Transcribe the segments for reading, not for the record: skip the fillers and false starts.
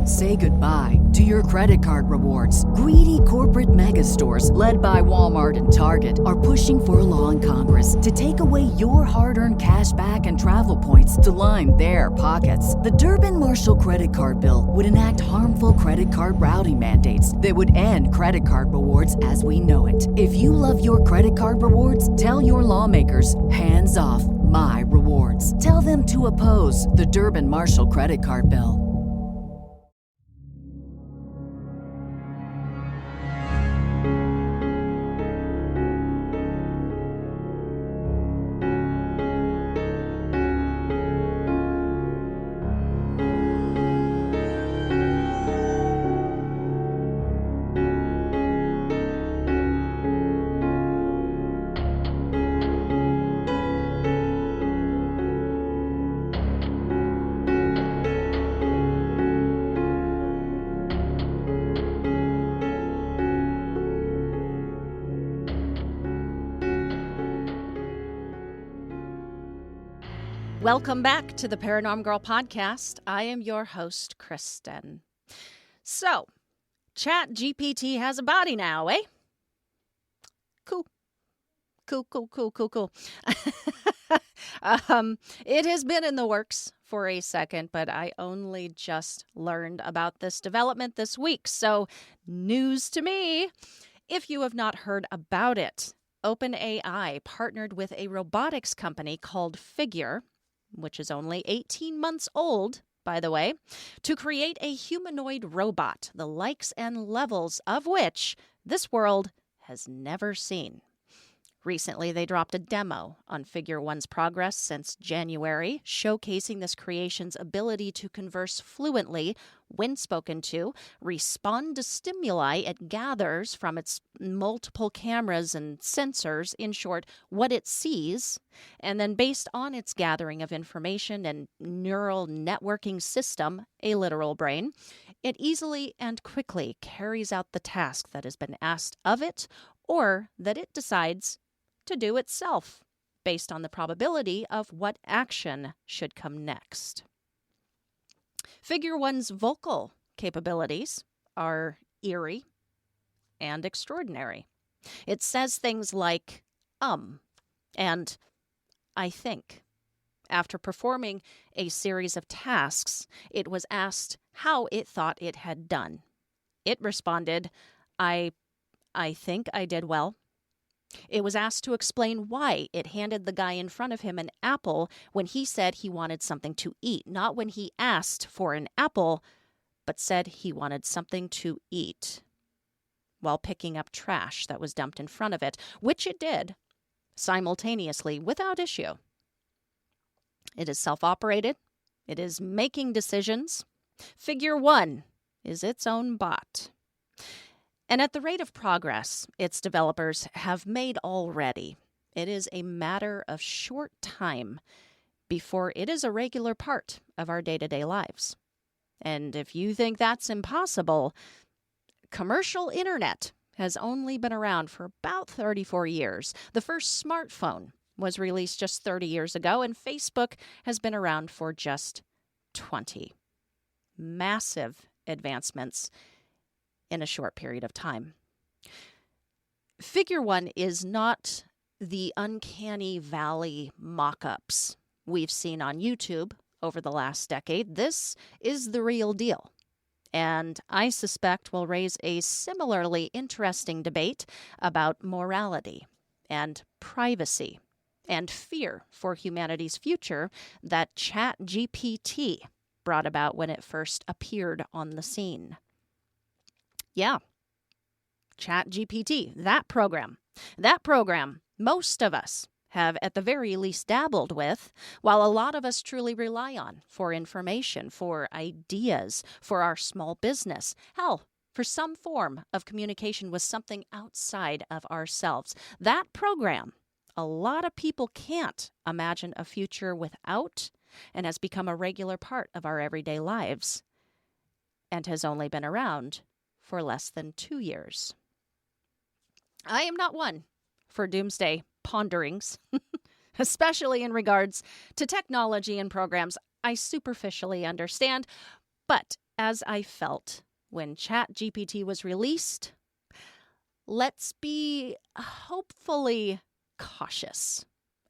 Say goodbye to your credit card rewards. Greedy corporate mega stores, led by Walmart and Target, are pushing for a law in Congress to take away your hard-earned cash back and travel points to line their pockets. The Durbin-Marshall credit card bill would enact harmful credit card routing mandates that would end credit card rewards as we know it. If you love your credit card rewards, tell your lawmakers, hands off my rewards. Tell them to oppose the Durbin-Marshall credit card bill. Welcome back to the Paranormal Girl podcast. I am your host, Kristen. So, ChatGPT has a body now, eh? Cool. It has been in the works for a second, but I only just learned about this development this week, so news to me. If you have not heard about it, OpenAI partnered with a robotics company called Figure, which is only 18 months old, by the way, to create a humanoid robot, the likes and levels of which this world has never seen. Recently, they dropped a demo on Figure One's progress since January, showcasing this creation's ability to converse fluently when spoken to, respond to stimuli it gathers from its multiple cameras and sensors, in short, what it sees, and then based on its gathering of information and neural networking system, a literal brain, it easily and quickly carries out the task that has been asked of it or that it decides to do itself, based on the probability of what action should come next. Figure One's vocal capabilities are eerie and extraordinary. It says things like, and I think. After performing a series of tasks, it was asked how it thought it had done. It responded, I think I did well. It was asked to explain why it handed the guy in front of him an apple when he said he wanted something to eat, not when he asked for an apple, but said he wanted something to eat, while picking up trash that was dumped in front of it, which it did, simultaneously, without issue. It is self-operated. It is making decisions. Figure One is its own bot. And at the rate of progress its developers have made already, it is a matter of short time before it is a regular part of our day-to-day lives. And if you think that's impossible, commercial internet has only been around for about 34 years. The first smartphone was released just 30 years ago, and Facebook has been around for just 20. Massive advancements in a short period of time. Figure One is not the uncanny valley mock-ups we've seen on YouTube over the last decade. This is the real deal, and I suspect will raise a similarly interesting debate about morality and privacy and fear for humanity's future that ChatGPT brought about when it first appeared on the scene. Yeah, ChatGPT, that program most of us have at the very least dabbled with, while a lot of us truly rely on for information, for ideas, for our small business, hell, for some form of communication with something outside of ourselves. That program, a lot of people can't imagine a future without, and has become a regular part of our everyday lives, and has only been around for less than 2 years. I am not one for doomsday ponderings, especially in regards to technology and programs I superficially understand, But as I felt when ChatGPT was released, let's be hopefully cautious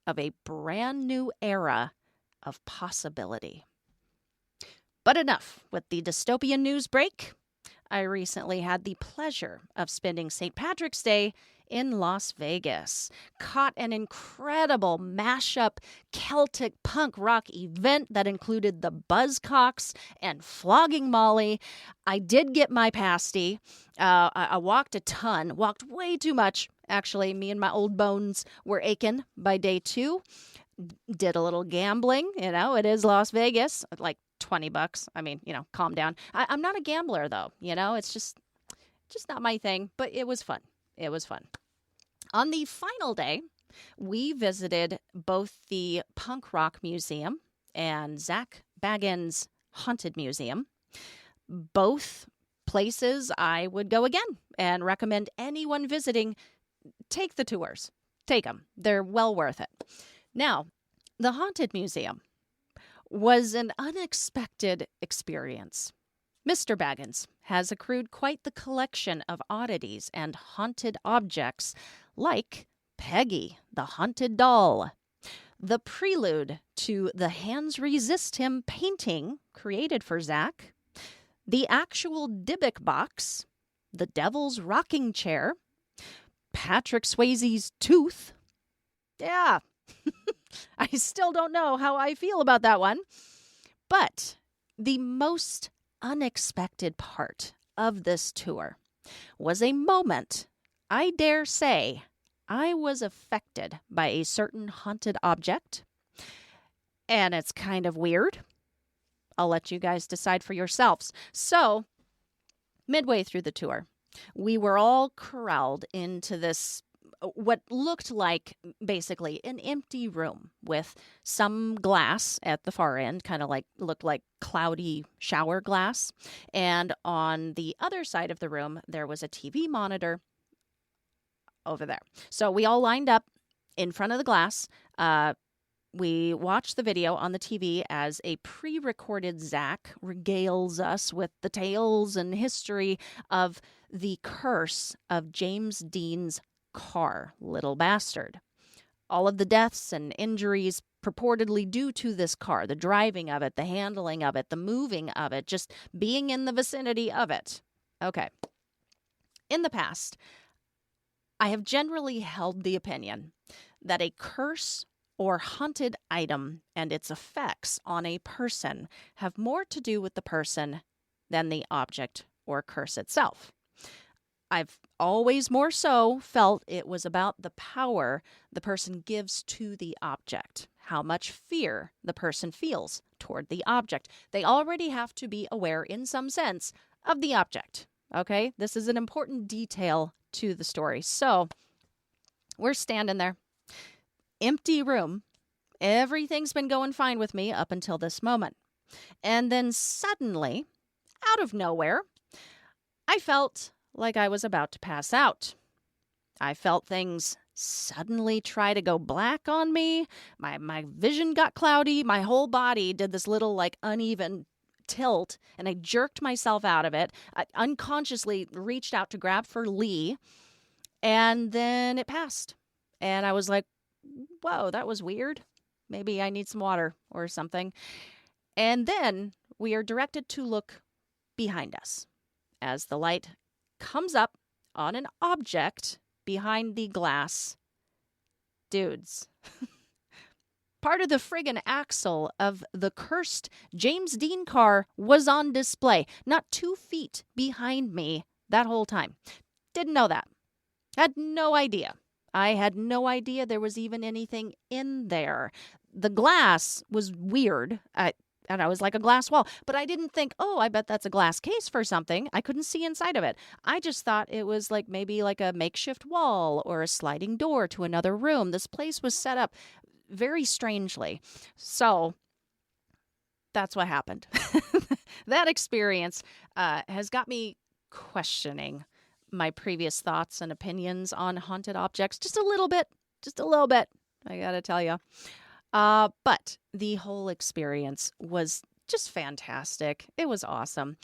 of a brand new era of possibility. But enough with the dystopian news break. I recently had the pleasure of spending St. Patrick's Day in Las Vegas. Caught an incredible mashup Celtic punk rock event that included the Buzzcocks and Flogging Molly. I did get my pasty. I walked a ton, walked way too much. Actually, me and my old bones were aching by day 2. Did a little gambling. It is Las Vegas. Like $20. I mean, calm down. I'm not a gambler, though. It's just not my thing. But it was fun. It was fun. On the final day, we visited both the Punk Rock Museum and Zach Bagans' Haunted Museum. Both places I would go again and recommend anyone visiting take the tours. Take them. They're well worth it. Now, the Haunted Museum was an unexpected experience. Mr. Baggins has accrued quite the collection of oddities and haunted objects, like Peggy, the haunted doll, the prelude to the Hands Resist Him painting created for Zach, the actual Dybbuk box, the Devil's Rocking Chair, Patrick Swayze's tooth. Yeah, I still don't know how I feel about that one. But the most unexpected part of this tour was a moment, I dare say, I was affected by a certain haunted object. And it's kind of weird. I'll let you guys decide for yourselves. So, midway through the tour, we were all corralled into this, what looked like basically an empty room with some glass at the far end, kind of looked like cloudy shower glass. And on the other side of the room, there was a TV monitor over there. So we all lined up in front of the glass. We watched the video on the TV as a pre-recorded Zach regales us with the tales and history of the curse of James Dean's car, Little Bastard. All of the deaths and injuries purportedly due to this car, the driving of it, the handling of it, the moving of it, just being in the vicinity of it. Okay. In the past, I have generally held the opinion that a curse or haunted item and its effects on a person have more to do with the person than the object or curse itself. I've always more so felt it was about the power the person gives to the object, how much fear the person feels toward the object. They already have to be aware, in some sense, of the object. Okay? This is an important detail to the story. So, we're standing there. Empty room. Everything's been going fine with me up until this moment. And then suddenly, out of nowhere, I felt like I was about to pass out. I felt things suddenly try to go black on me. My vision got cloudy. My whole body did this little uneven tilt, and I jerked myself out of it. I unconsciously reached out to grab for Lee, and then it passed. And I was like, whoa, that was weird. Maybe I need some water or something. And then we are directed to look behind us as the light comes up on an object behind the glass. Dudes. Part of the friggin' axle of the cursed James Dean car was on display, not 2 feet behind me that whole time. Didn't know that. Had no idea. I had no idea there was even anything in there. The glass was weird, and I was like a glass wall. But I didn't think, oh, I bet that's a glass case for something. I couldn't see inside of it. I just thought it was maybe a makeshift wall or a sliding door to another room. This place was set up very strangely. So that's what happened. That experience has got me questioning my previous thoughts and opinions on haunted objects just a little bit, I gotta tell you. But the whole experience was Just fantastic. It was awesome.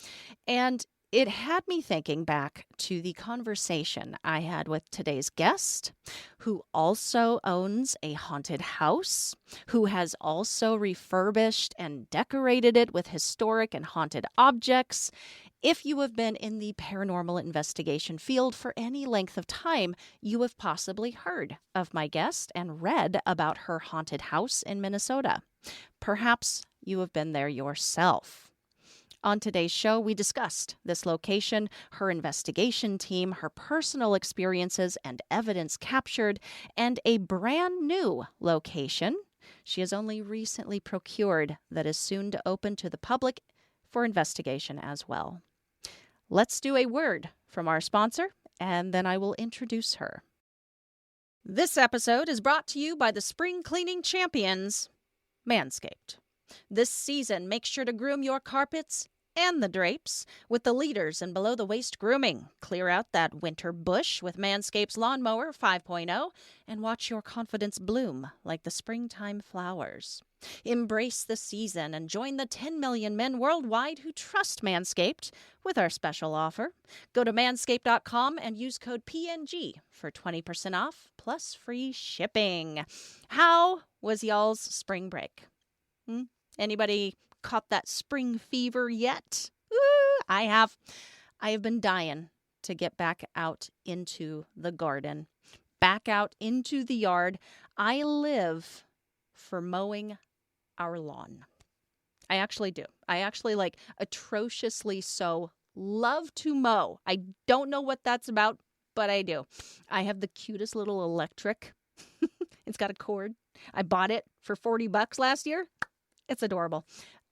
And it had me thinking back to the conversation I had with today's guest, who also owns a haunted house, who has also refurbished and decorated it with historic and haunted objects. If you have been in the paranormal investigation field for any length of time, you have possibly heard of my guest and read about her haunted house in Minnesota. Perhaps you have been there yourself. On today's show, we discussed this location, her investigation team, her personal experiences and evidence captured, and a brand new location she has only recently procured that is soon to open to the public for investigation as well. Let's do a word from our sponsor, and then I will introduce her. This episode is brought to you by the spring cleaning champions, Manscaped. This season, make sure to groom your carpets and the drapes with the leaders in below-the-waist grooming. Clear out that winter bush with Manscaped's Lawnmower 5.0 and watch your confidence bloom like the springtime flowers. Embrace the season and join the 10 million men worldwide who trust Manscaped with our special offer. Go to manscaped.com and use code PNG for 20% off plus free shipping. How was y'all's spring break? Anybody caught that spring fever yet? I have. I have been dying to get back out into the garden, back out into the yard. I live for mowing our lawn. I actually do. I actually atrociously so love to mow. I don't know what that's about, but I do. I have the cutest little electric. It's got a cord. I bought it for $40 last year. It's adorable.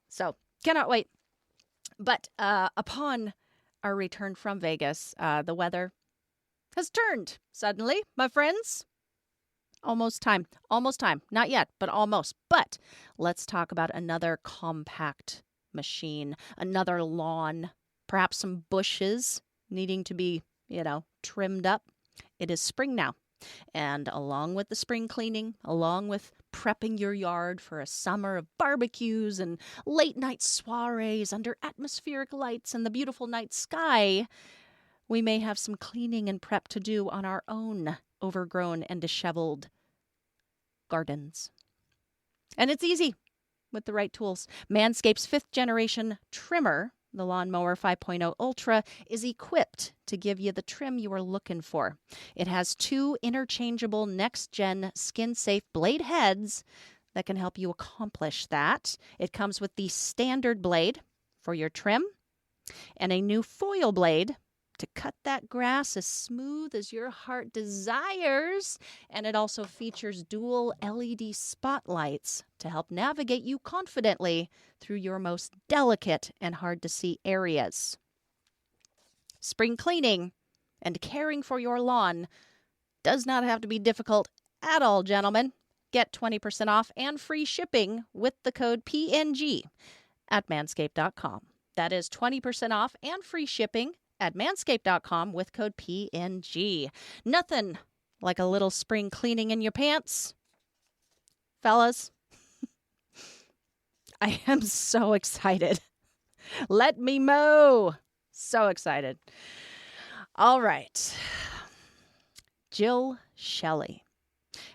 So, cannot wait. But upon our return from Vegas, the weather has turned suddenly, my friends. Almost time. Almost time. Not yet, but almost. But let's talk about another compact machine, another lawn, perhaps some bushes needing to be, trimmed up. It is spring now. And along with the spring cleaning, along with prepping your yard for a summer of barbecues and late night soirees under atmospheric lights and the beautiful night sky, we may have some cleaning and prep to do on our own overgrown and disheveled gardens. And it's easy with the right tools. Manscaped's 5th generation trimmer, the Lawnmower 5.0 Ultra, is equipped to give you the trim you are looking for. It has 2 interchangeable next-gen skin-safe blade heads that can help you accomplish that. It comes with the standard blade for your trim and a new foil blade to cut that grass as smooth as your heart desires. And it also features dual LED spotlights to help navigate you confidently through your most delicate and hard-to-see areas. Spring cleaning and caring for your lawn does not have to be difficult at all, gentlemen. Get 20% off and free shipping with the code PNG at manscaped.com. That is 20% off and free shipping at manscaped.com with code PNG. Nothing like a little spring cleaning in your pants. Fellas, I am so excited. Let me mow. So excited. All right. Jill Shelley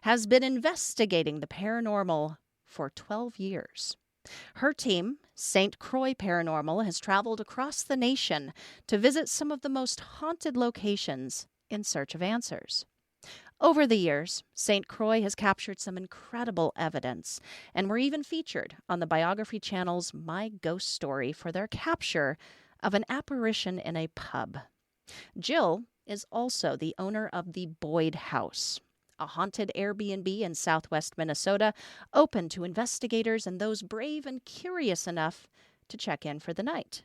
has been investigating the paranormal for 12 years. Her team, St. Croix Paranormal, has traveled across the nation to visit some of the most haunted locations in search of answers. Over the years, St. Croix has captured some incredible evidence, and were even featured on the Biography channel's My Ghost Story for their capture of an apparition in a pub. Jill is also the owner of the Boyd House, a haunted AirBnB in southwest Minnesota, open to investigators and those brave and curious enough to check in for the night.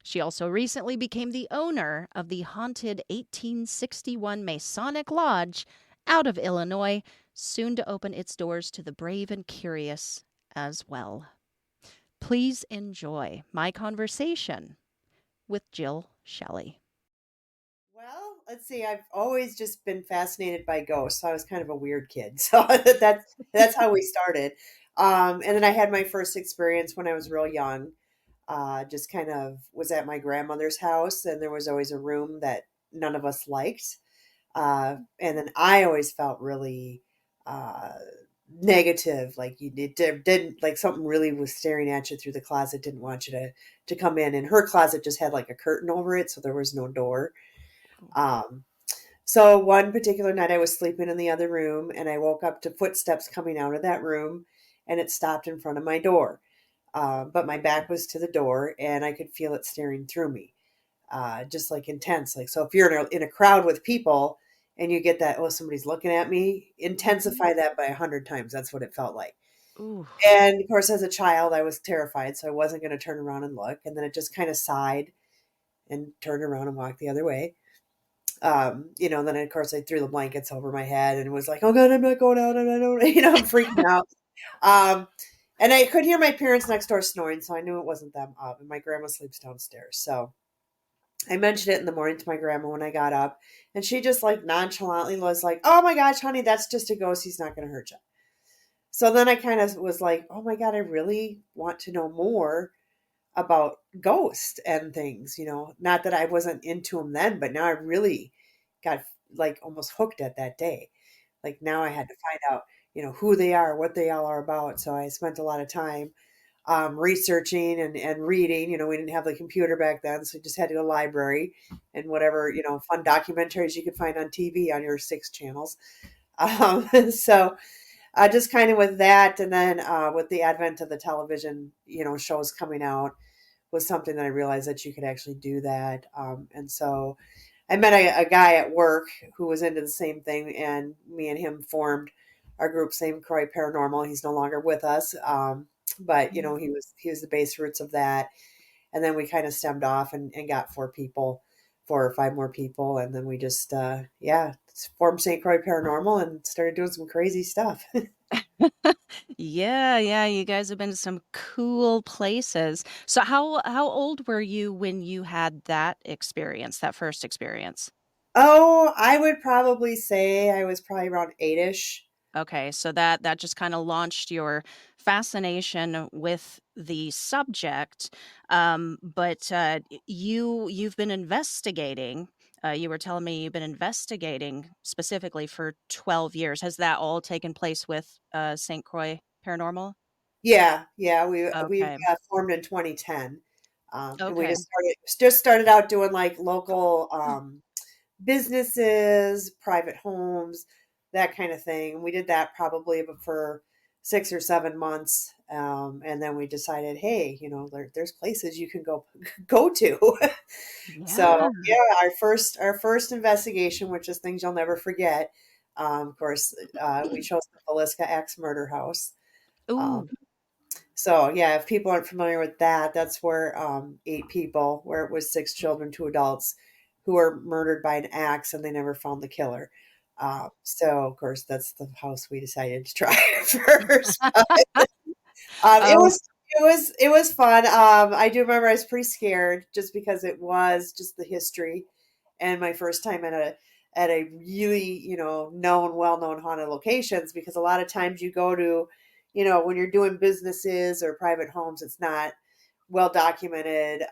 She also recently became the owner of the haunted 1861 Masonic Lodge out of Illinois, soon to open its doors to the brave and curious as well. Please enjoy my conversation with Jill Shelley. Well, let's see. I've always just been fascinated by ghosts. So I was kind of a weird kid. So that's how we started. And then I had my first experience when I was real young. just kind of was at my grandmother's house, and there was always a room that none of us liked. And then I always felt really uh, negative, like didn't like something really was staring at you through the closet, didn't want you to come in. And her closet just had like a curtain over it, so there was no door. Um, so one particular night, I was sleeping in the other room, and I woke up to footsteps coming out of that room, and it stopped in front of my door. But my back was to the door, and I could feel it staring through me, just like intense. Like, so if you're in a crowd with people and you get that, oh, somebody's looking at me, Mhm. intensify that by 100 times. That's what it felt like. Ooh. And of course, as a child, I was terrified, so I wasn't going to turn around and look. And then it just kind of sighed and turned around and walked the other way. Then of course I threw the blankets over my head and was like, "Oh God, I'm not going out, and I don't," I'm freaking out. Um, and I could hear my parents next door snoring, so I knew it wasn't them up. And my grandma sleeps downstairs, so I mentioned it in the morning to my grandma when I got up, and she just like nonchalantly was like, "Oh my gosh, honey, that's just a ghost. He's not going to hurt you." So then I kind of was like, "Oh my God, I really want to know more about ghosts and things." Not that I wasn't into them then, but now I really got like almost hooked at that day. Like now I had to find out, who they are, what they all are about. So I spent a lot of time researching and reading. We didn't have the computer back then, so you just had to go to the library and whatever, fun documentaries you could find on TV on your 6 channels. So just kind of with that, and then with the advent of the television, shows coming out was something that I realized that you could actually do that. And so I met a guy at work who was into the same thing, and me and him formed our group's name, Croix Paranormal. He's no longer with us, but he was the base roots of that. And then we kind of stemmed off and got 4 or 5 more people, and then we just formed St. Croix Paranormal and started doing some crazy stuff. Yeah, yeah, you guys have been to some cool places. So how old were you when you had that experience, that first experience? Oh, I would probably say I was probably around 8ish. Okay, so that just kind of launched your fascination with the subject. But you've been investigating. You were telling me you've been investigating specifically for 12 years. Has that all taken place with St. Croix Paranormal? Yeah, yeah, we've Okay. formed in 2010, and we Okay. just started out doing like local businesses, private homes, that kind of thing. We did that probably for 6 or 7 months, and then we decided, hey, there's places you can go go to. Yeah. So yeah, our first investigation, which is things you'll never forget. Of course, we chose the Villisca Axe Murder House. Um, Ooh. so yeah, if people aren't familiar with that, that's where 8 people, where it was 6 children, 2 adults, who were murdered by an axe, and they never found the killer. So of course that's the house we decided to try first. It Oh, was fun. I do remember I was pretty scared just because it was just the history, and my first time at a really known, well-known haunted locations. Because a lot of times you go to, when you're doing businesses or private homes, it's not well documented.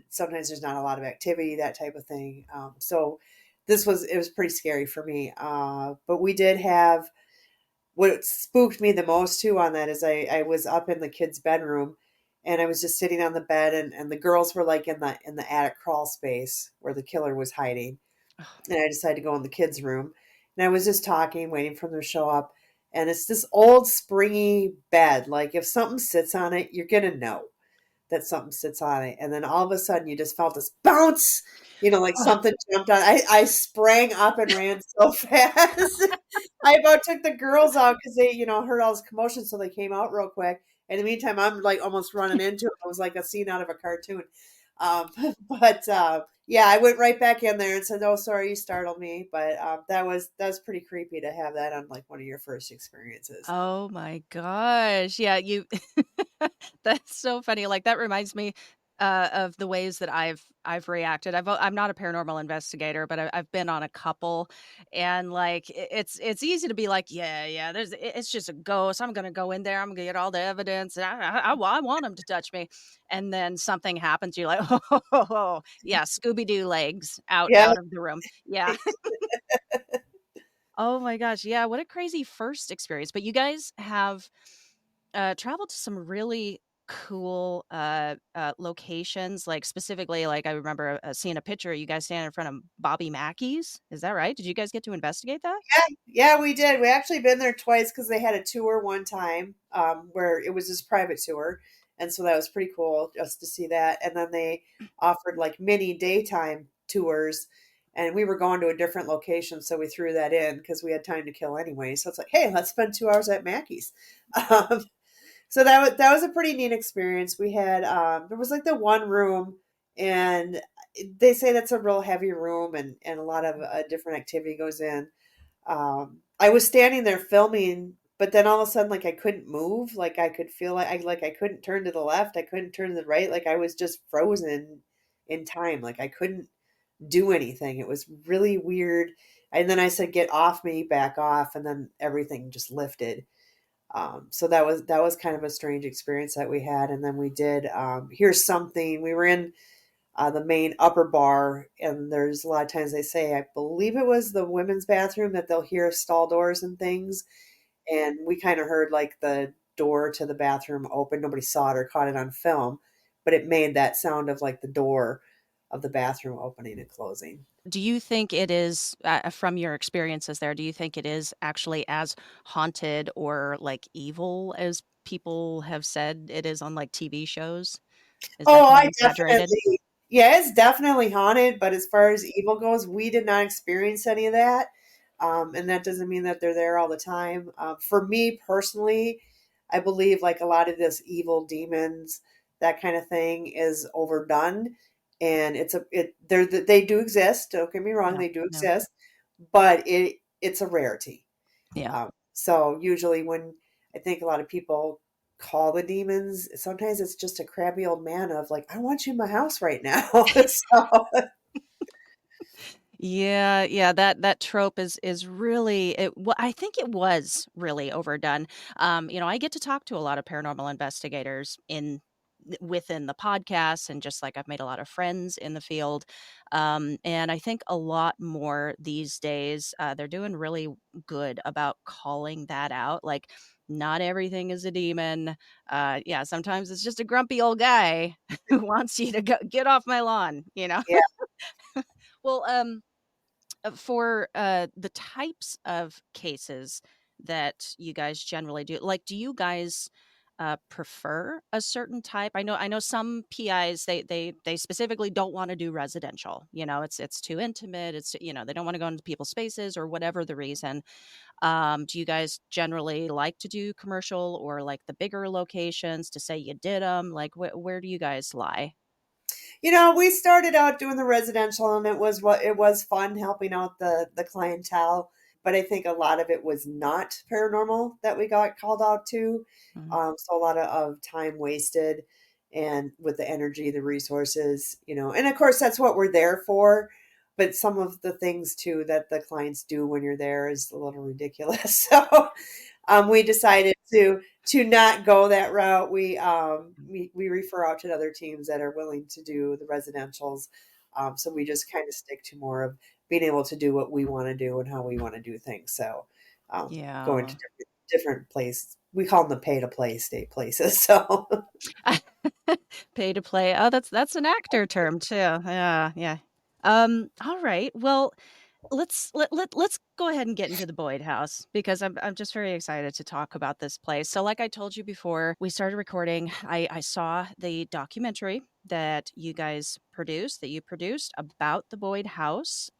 Sometimes there's not a lot of activity, that type of thing. So it was pretty scary for me. But we did have, what spooked me the most too on that is I was up in the kids' bedroom, and I was just sitting on the bed, and the girls were like in the attic crawl space where the killer was hiding. And I decided to go in the kids' room, and I was just talking, waiting for them to show up. And it's this old springy bed. Like if something sits on it, you're gonna know that something sits on it. And then all of a sudden you just felt this bounce, like oh, something jumped on. I sprang up and ran so fast. I about took the girls out because they, heard all this commotion. So they came out real quick. In the meantime, I'm like almost running into it. It was like a scene out of a cartoon. Um, but yeah, I went right back in there and said, "Oh, sorry, you startled me." But that was pretty creepy to have that on like one of your first experiences. oh my gosh. Yeah, you that's so funny. Like that reminds me. of the ways that I've reacted. I'm not a paranormal investigator, but I've been on a couple, and like it's easy to be like, yeah, it's just a ghost. I'm gonna go in there. I'm gonna get all the evidence. And I want him to touch me, and then something happens. You're like, oh, yeah, Scooby Doo legs Yeah. out of the room. Yeah. Oh my gosh. Yeah. What a crazy first experience. But you guys have traveled to some really cool locations, like specifically, like I remember seeing a picture of you guys standing in front of Bobby Mackey's. Is that right? Did you guys get to investigate that? Yeah, we did. We actually been there twice because they had a tour one time where it was this private tour, and so that was pretty cool just to see that. And then they offered like mini daytime tours, and we were going to a different location, so we threw that in because we had time to kill anyway. So it's like, hey, let's spend 2 hours at Mackey's. Um, so that was a pretty neat experience. We had there was like the one room, and they say that's a real heavy room, and a lot of different activity goes in. I was standing there filming, but then all of a sudden, like I couldn't move. Like I could feel like I couldn't turn to the left. I couldn't turn to the right. Like I was just frozen in time. Like I couldn't do anything. It was really weird. And then I said, "Get off me, back off," and then everything just lifted. So that was kind of a strange experience that we had. And then we did here's something. We were in the main upper bar, and there's a lot of times they say, I believe it was the women's bathroom, that they'll hear stall doors and things, and we kind of heard like the door to the bathroom open. Nobody saw it or caught it on film, but it made that sound of like the door of the bathroom opening and closing. Do you think it is, from your experiences there, do you think it is actually as haunted or like evil as people have said it is on like TV shows? Is that Oh, kind of I exaggerated? definitely, yeah, it's definitely haunted, but as far as evil goes, we did not experience any of that. And that doesn't mean that they're there all the time. For me personally, I believe like a lot of this evil demons, that kind of thing is overdone. And they do exist. Don't get me wrong, Yeah. they do No. exist, but it's a rarity. Yeah. So usually when I think a lot of people call the demons, sometimes it's just a crabby old man of like, I want you in my house right now. So Yeah, yeah, that trope is really I think it was really overdone. I get to talk to a lot of paranormal investigators within the podcast, and just like I've made a lot of friends in the field. And I think a lot more these days, they're doing really good about calling that out. Like, not everything is a demon. Yeah, sometimes it's just a grumpy old guy who wants you to get off my lawn. yeah. Well, for the types of cases that you guys generally do, like, do you guys prefer a certain type? I know some PIs, they specifically don't want to do residential. It's too intimate. They don't want to go into people's spaces or whatever the reason. Do you guys generally like to do commercial or like the bigger locations to say you did them? Like, where do you guys lie? We started out doing the residential, and it was fun helping out the clientele, but I think a lot of it was not paranormal that we got called out to. Mhm. So a lot of time wasted, and with the energy, the resources, and of course that's what we're there for. But some of the things too that the clients do when you're there is a little ridiculous. So we decided to not go that route. We refer out to other teams that are willing to do the residentials. So we just kind of stick to more of being able to do what we want to do and how we want to do things. So going to Yeah. different places. We call them the pay to play state places. So Pay to play. Oh, that's an actor term too. Yeah, yeah. All right. Well, let's go ahead and get into the Boyd house, because I'm just very excited to talk about this place. So like I told you before we started recording, I saw the documentary that you produced about the Boyd house.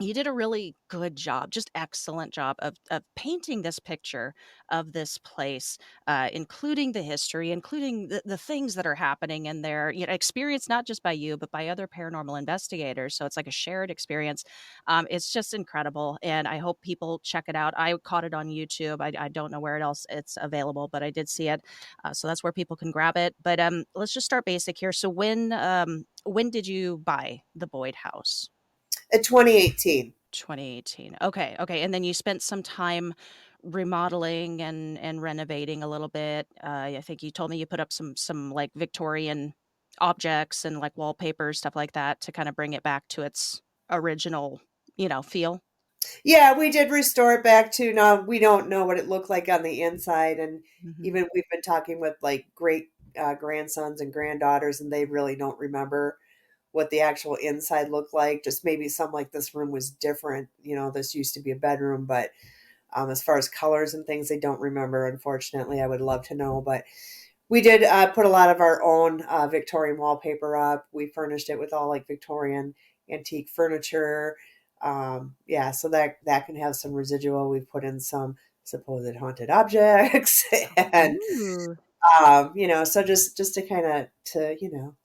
You did a really good job, just excellent job of painting this picture of this place, including the history, including the things that are happening in there, experienced not just by you, but by other paranormal investigators. So it's like a shared experience. It's just incredible. And I hope people check it out. I caught it on YouTube. I don't know where else it's available, but I did see it. So that's where people can grab it. But let's just start basic here. So when did you buy the Boyd house? In 2018. 2018. Okay, okay, and then you spent some time remodeling and renovating a little bit. I think you told me you put up some like Victorian objects and like wallpaper, stuff like that to kind of bring it back to its original, feel. Yeah, we did restore it back to now. We don't know what it looked like on the inside, and Mhm. even we've been talking with like great grandsons and granddaughters, and they really don't remember what the actual inside looked like. Just maybe some like this room was different. This used to be a bedroom, but as far as colors and things, they don't remember. Unfortunately, I would love to know, but we did put a lot of our own Victorian wallpaper up. We furnished it with all like Victorian antique furniture. Yeah, so that can have some residual. We put in some supposed haunted objects, and Ooh. so just to kind of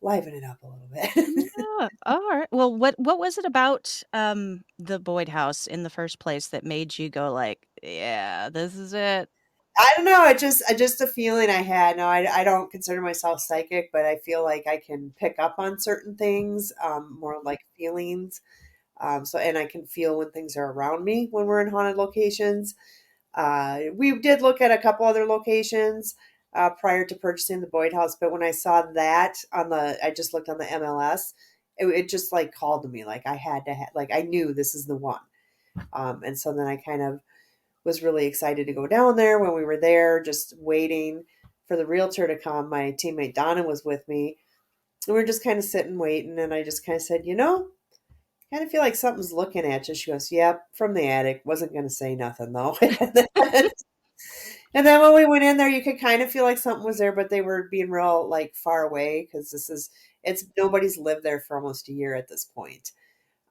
liven it up a little bit. Yeah. All right. Well, what was it about the Boyd house in the first place that made you go like, yeah, this is it? I don't know. I just a feeling I had. No, I don't consider myself psychic, but I feel like I can pick up on certain things, more like feelings. And I can feel when things are around me when we're in haunted locations. We did look at a couple other locations prior to purchasing the Boyd House, but when I saw that I just looked on the MLS. It just like called to me, like I had to, like I knew this is the one. And so then I kind of was really excited to go down there. When we were there, just waiting for the realtor to come. My teammate Donna was with me, and we were just kind of sitting waiting. And I just kind of said, kind of feel like something's looking at you. She goes, "Yep, from the attic." Wasn't going to say nothing though. And then when we went in there, you could kind of feel like something was there, but they were being real like far away because it's nobody's lived there for almost a year at this point.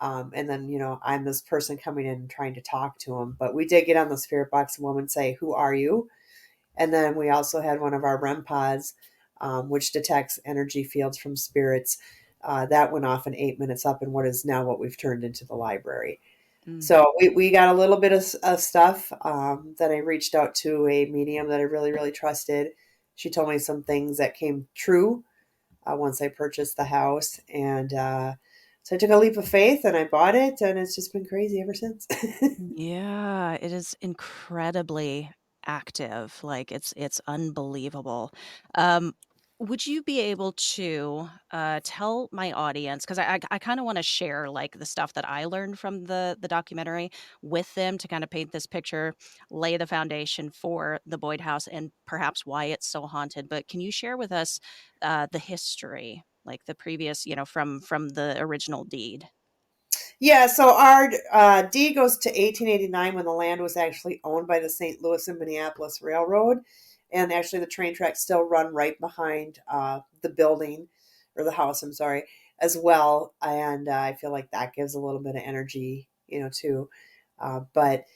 And then, I'm this person coming in and trying to talk to him. But we did get on the spirit box and woman say, "Who are you?" And then we also had one of our REM pods, which detects energy fields from spirits. That went off in 8 minutes up in what we've turned into the library. Mm. So we got a little bit of stuff that I reached out to a medium that I really, really trusted. She told me some things that came true once I purchased the house. And so I took a leap of faith and I bought it, and it's just been crazy ever since. Yeah, it is incredibly active. Like it's unbelievable. Um, would you be able to tell my audience, because I kind of want to share like the stuff that I learned from the documentary with them to kind of paint this picture, lay the foundation for the Boyd House and perhaps why it's so haunted. But can you share with us the history, like the previous, from the original deed? Yeah, so our deed goes to 1889 when the land was actually owned by the St. Louis and Minneapolis Railroad. And actually, the train tracks still run right behind the building, or the house, I'm sorry, as well. And I feel like that gives a little bit of energy, too. But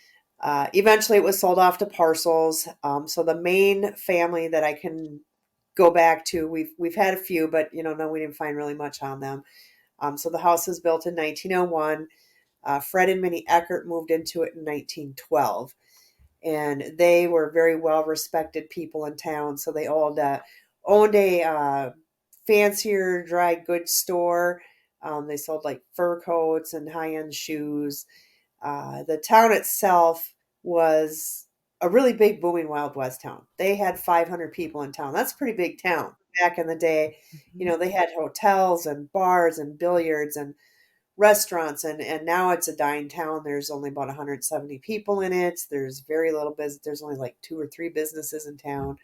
eventually, it was sold off to parcels. So the main family that I can go back to, we've had a few, but no, we didn't find really much on them. So the house was built in 1901. Fred and Minnie Eckert moved into it in 1912, and they were very well respected people in town. So they owned a fancier dry goods store. They sold like fur coats and high end shoes. The town itself was a really big, booming Wild West town. They had 500 people in town. That's a pretty big town. Back in the day, Mhm. they had hotels and bars and billiards and restaurants, and now it's a dying town. There's only about 170 people in it. There's very little business. There's only like two or three businesses in town.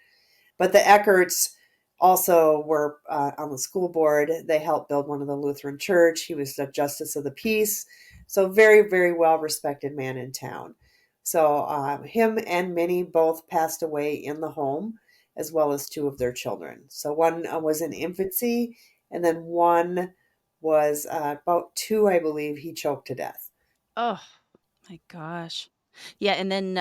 But the Eckerts also were on the school board. They helped build one of the Lutheran church. He was the justice of the peace. So very, very well respected man in town. So him and Minnie both passed away in the home, as well as two of their children. So one was in infancy, and then one was about two, I believe. He choked to death. Oh my gosh. Yeah, and then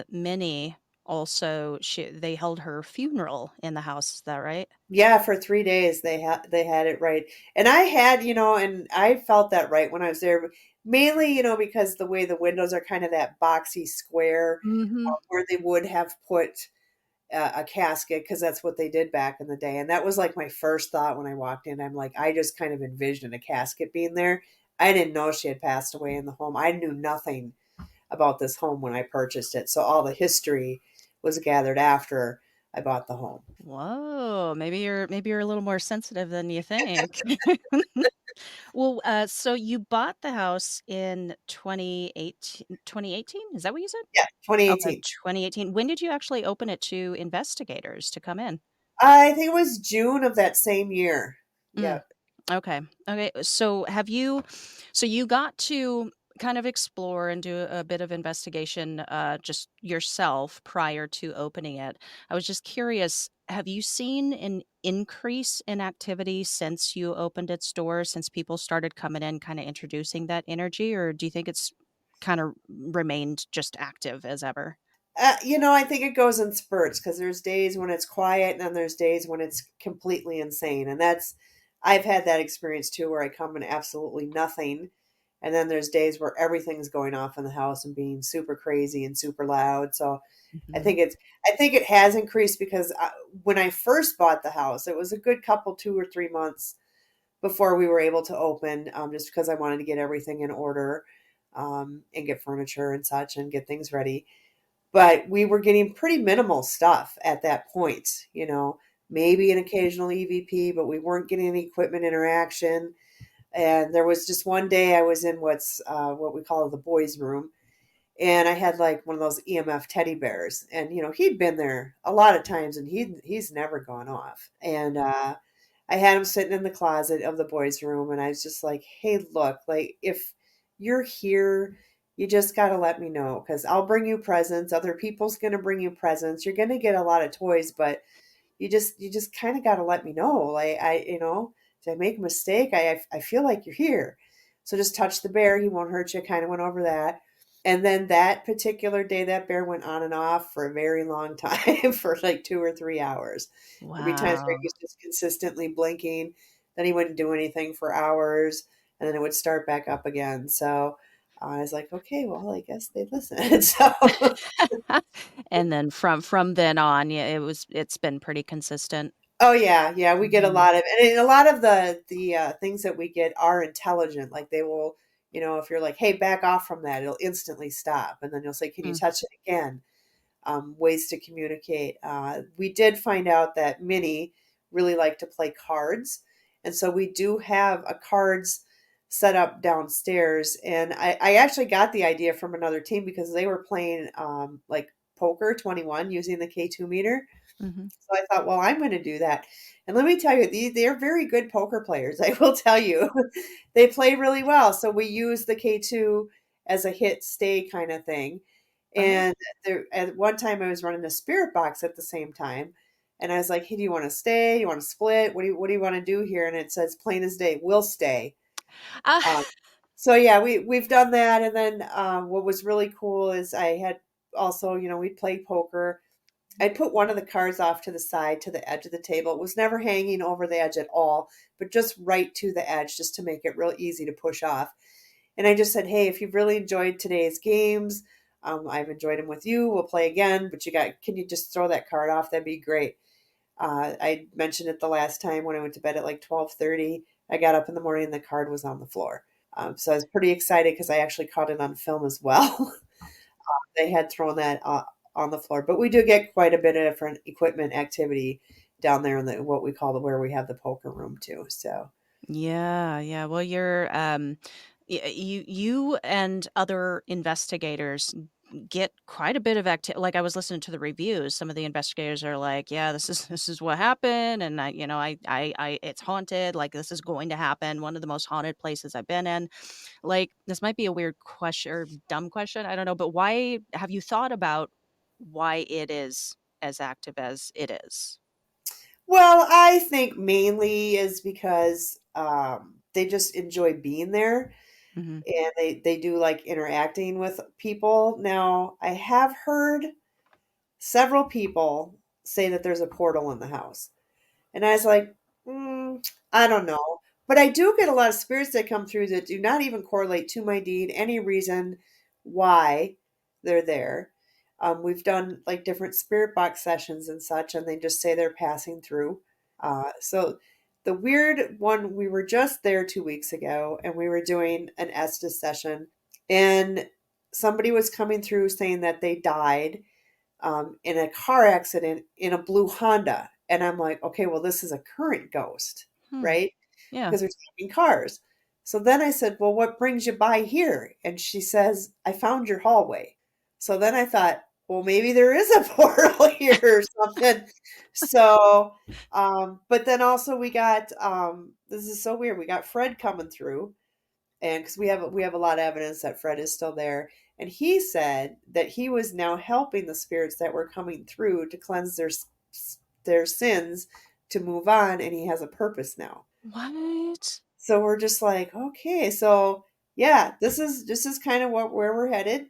Minnie also they held her funeral in the house, is that right? Yeah, for 3 days they had it right, and I had, and I felt that right when I was there, mainly, because the way the windows are kind of that boxy square, Mhm. where they would have put a casket, because that's what they did back in the day, and that was like my first thought when I walked in. I'm like, I just kind of envisioned a casket being there. I didn't know she had passed away in the home. I knew nothing about this home when I purchased it, so all the history was gathered after I bought the home. Whoa, maybe you're a little more sensitive than you think. Well, so you bought the house in 2018. Is that what you said? Yeah, Okay, 2018. 2018. When did you actually open it to investigators to come in? I think it was June of that same year. Yeah. Mm. Okay. Okay. So you got to kind of explore and do a bit of investigation just yourself prior to opening it. I was just curious, have you seen an increase in activity since you opened its doors, since people started coming in, kind of introducing that energy, or do you think it's kind of remained just active as ever? I think it goes in spurts, because there's days when it's quiet and then there's days when it's completely insane. And I've had that experience too, where I come in absolutely nothing. And then there's days where everything's going off in the house and being super crazy and super loud. So I Mhm. think I think it has increased, because when I first bought the house, it was a good couple, 2 or 3 months before we were able to open, just because I wanted to get everything in order, and get furniture and such and get things ready. But we were getting pretty minimal stuff at that point, maybe an occasional EVP, but we weren't getting any equipment interaction. And there was just one day I was in what we call the boys' room, and I had like one of those EMF teddy bears, and he'd been there a lot of times, and he's never gone off. And I had him sitting in the closet of the boys' room, and I was just like, "Hey, look, like if you're here, you just got to let me know, because I'll bring you presents. Other people's going to bring you presents. You're going to get a lot of toys, but you just kind of got to let me know. Like did I make a mistake? I feel like you're here, so just touch the bear. He won't hurt you." Kind of went over that. And then that particular day, that bear went on and off for a very long time, for like 2 or 3 hours. There'd be times where he Wow. was just consistently blinking, then he wouldn't do anything for hours, and then it would start back up again. So I was like, okay, well, I guess they listened. So, And then from then on, yeah, it's been pretty consistent. oh yeah, yeah, we get a Mhm. lot of, and a lot of the things that we get are intelligent. Like they will, if you're like, hey, back off from that, it'll instantly stop, and then you'll say, can you Mm. touch it again? Ways to communicate. We did find out that Minnie really liked to play cards. And so we do have a cards set up downstairs. And I actually got the idea from another team, because they were playing like poker 21 using the K2 meter. Mhm. So I thought, well, I'm going to do that. And let me tell you, they're very good poker players. I will tell you, they play really well. So we use the K2 as a hit stay kind of thing. Oh. And there, at one time, I was running a spirit box at the same time. And I was like, hey, do you want to stay? You want to split? What do you want to do here? And it says, plain as day, we'll stay. Ah. Um, so yeah, we've done that. And then what was really cool is I had also, we played poker. I put one of the cards off to the side, to the edge of the table. It was never hanging over the edge at all, but just right to the edge, just to make it real easy to push off. And I just said, hey, if you've really enjoyed today's games, I've enjoyed them with you. We'll play again, but can you just throw that card off? That'd be great. I mentioned it the last time when I went to bed at like 12:30. I got up in the morning and the card was on the floor. So I was pretty excited, because I actually caught it on film as well. They had thrown that on the floor. But we do get quite a bit of different equipment activity down there in what we call where we have the poker room too. So Yeah, yeah. Well, you and other investigators get quite a bit of activity. Like I was listening to the reviews, some of the investigators are like, "Yeah, this is what happened, and it's haunted. Like this is going to happen. One of the most haunted places I've been in." Like this might be a weird question or dumb question, I don't know, but why have you thought about why it is as active as it is? well, I think mainly is because they just enjoy being there. Hmm. and they do like interacting with people. Now, I have heard several people say that there's a portal in the house. And I was like, I don't know. But I do get a lot of spirits that come through that do not even correlate to my deed, any reason why they're there. We've done like different spirit box sessions and such, and they just say they're passing through. So the weird one, we were just there 2 weeks ago, and we were doing an Estes session, and somebody was coming through saying that they died in a car accident in a blue Honda. And I'm like, okay, well, this is a current ghost, Hmm. right? Yeah. Because we're talking cars. So then I said, well, what brings you by here? And she says, I found your hallway. So then I thought, well, maybe there is a portal here or something. So, but then also we got, this is so weird. We got Fred coming through, and because we have a lot of evidence that Fred is still there, and he said that he was now helping the spirits that were coming through to cleanse their sins, to move on, and he has a purpose now. What? So we're just like, okay, so yeah, this is kind of where we're headed,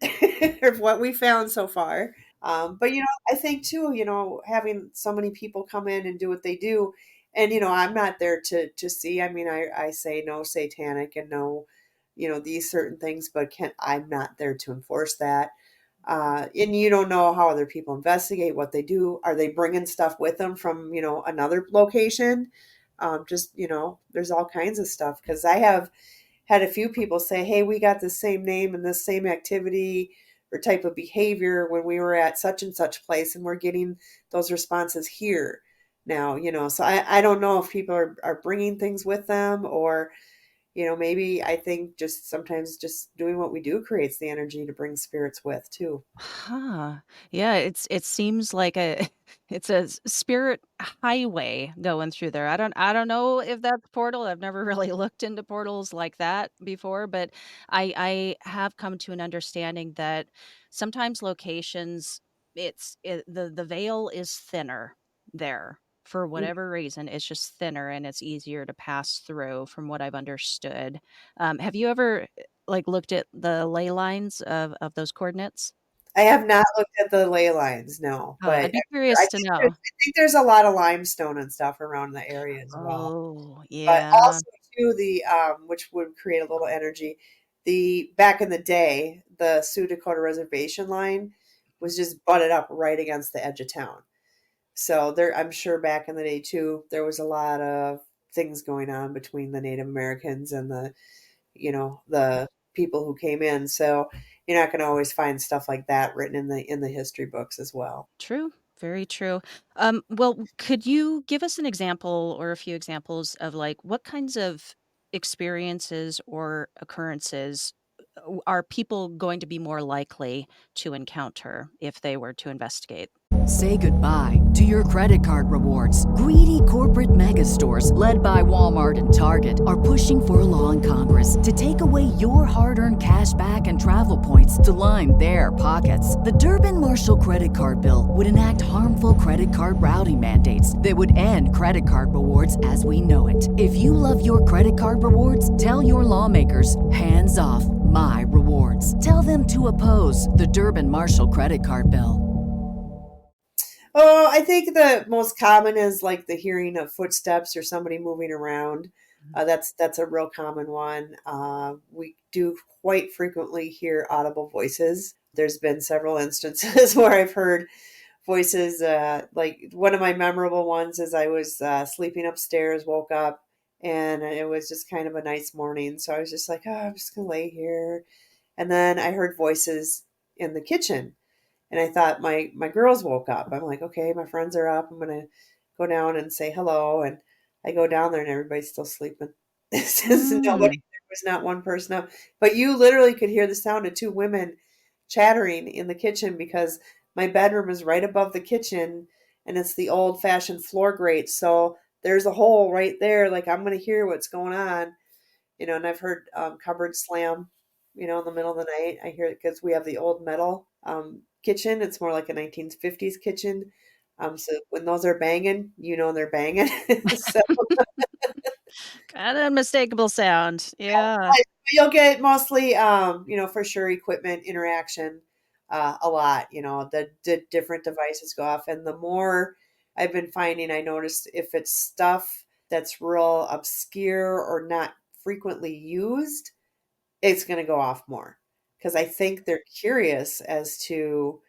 or what we found so far. But I think too, having so many people come in and do what they do, and I'm not there to see. I mean, I say no satanic and no, these certain things, but I'm not there to enforce that. And you don't know how other people investigate what they do. Are they bringing stuff with them from another location? Just there's all kinds of stuff, because I have had a few people say, hey, we got the same name and the same activity or type of behavior when we were at such and such place, and we're getting those responses here now. So I don't know if people are bringing things with them, or maybe I think just sometimes just doing what we do creates the energy to bring spirits with too. Huh. Yeah, it seems like a it's a spirit highway going through there. I don't know if that's portal. I've never really looked into portals like that before, but I have come to an understanding that sometimes locations the veil is thinner there. For Mm. whatever reason, it's just thinner and it's easier to pass through from what I've understood. Have you ever like looked at the ley lines of those coordinates? I have not looked at the ley lines, no, Oh, but I'd be I curious to think there's, know. I think there's a lot of limestone and stuff around the area as well. Oh, But yeah. also too, the which would create a little energy. The back in the day, the Sioux Dakota reservation line was just butted up right against the edge of town. So there, I'm sure back in the day too, there was a lot of things going on between the Native Americans and the people who came in. So you're not going to always find stuff like that written in the history books as well. True. Very true. Well, could you give us an example or a few examples of like what kinds of experiences or occurrences are people going to be more likely to encounter if they were to investigate? Say goodbye to your credit card rewards. Greedy corporate mega stores, led by Walmart and Target, are pushing for a law in Congress to take away your hard earned cash back and travel points to line their pockets. The Durbin Marshall credit card bill would enact harmful credit card routing mandates that would end credit card rewards as we know it. If you love your credit card rewards, tell your lawmakers, hands off my rewards. Tell them to oppose the Durbin Marshall credit card bill. Oh, I think the most common is like the hearing of footsteps or somebody moving around. That's a real common one. We do quite frequently hear audible voices. There's been several instances where I've heard voices. Like one of my memorable ones is I was sleeping upstairs, woke up, and it was just kind of a nice morning. So I was just like, oh, I'm just gonna lay here. And then I heard voices in the kitchen, and I thought my girls woke up. I'm like, okay, my friends are up. I'm gonna go down and say hello. And I go down there and everybody's still sleeping. This is nobody. Mm. There was not one person up, but you literally could hear the sound of two women chattering in the kitchen, because my bedroom is right above the kitchen, and it's the old fashioned floor grate. So there's a hole right there. Like I'm gonna hear what's going on. And I've heard cupboard slam, in the middle of the night. I hear it because we have the old metal kitchen. It's more like a 1950s kitchen. So when those are banging, they're banging. So An unmistakable sound. Yeah. But you'll get mostly, for sure, equipment interaction a lot. The different devices go off, and the more I've been finding, I noticed if it's stuff that's real obscure or not frequently used, it's going to go off more because I think they're curious as to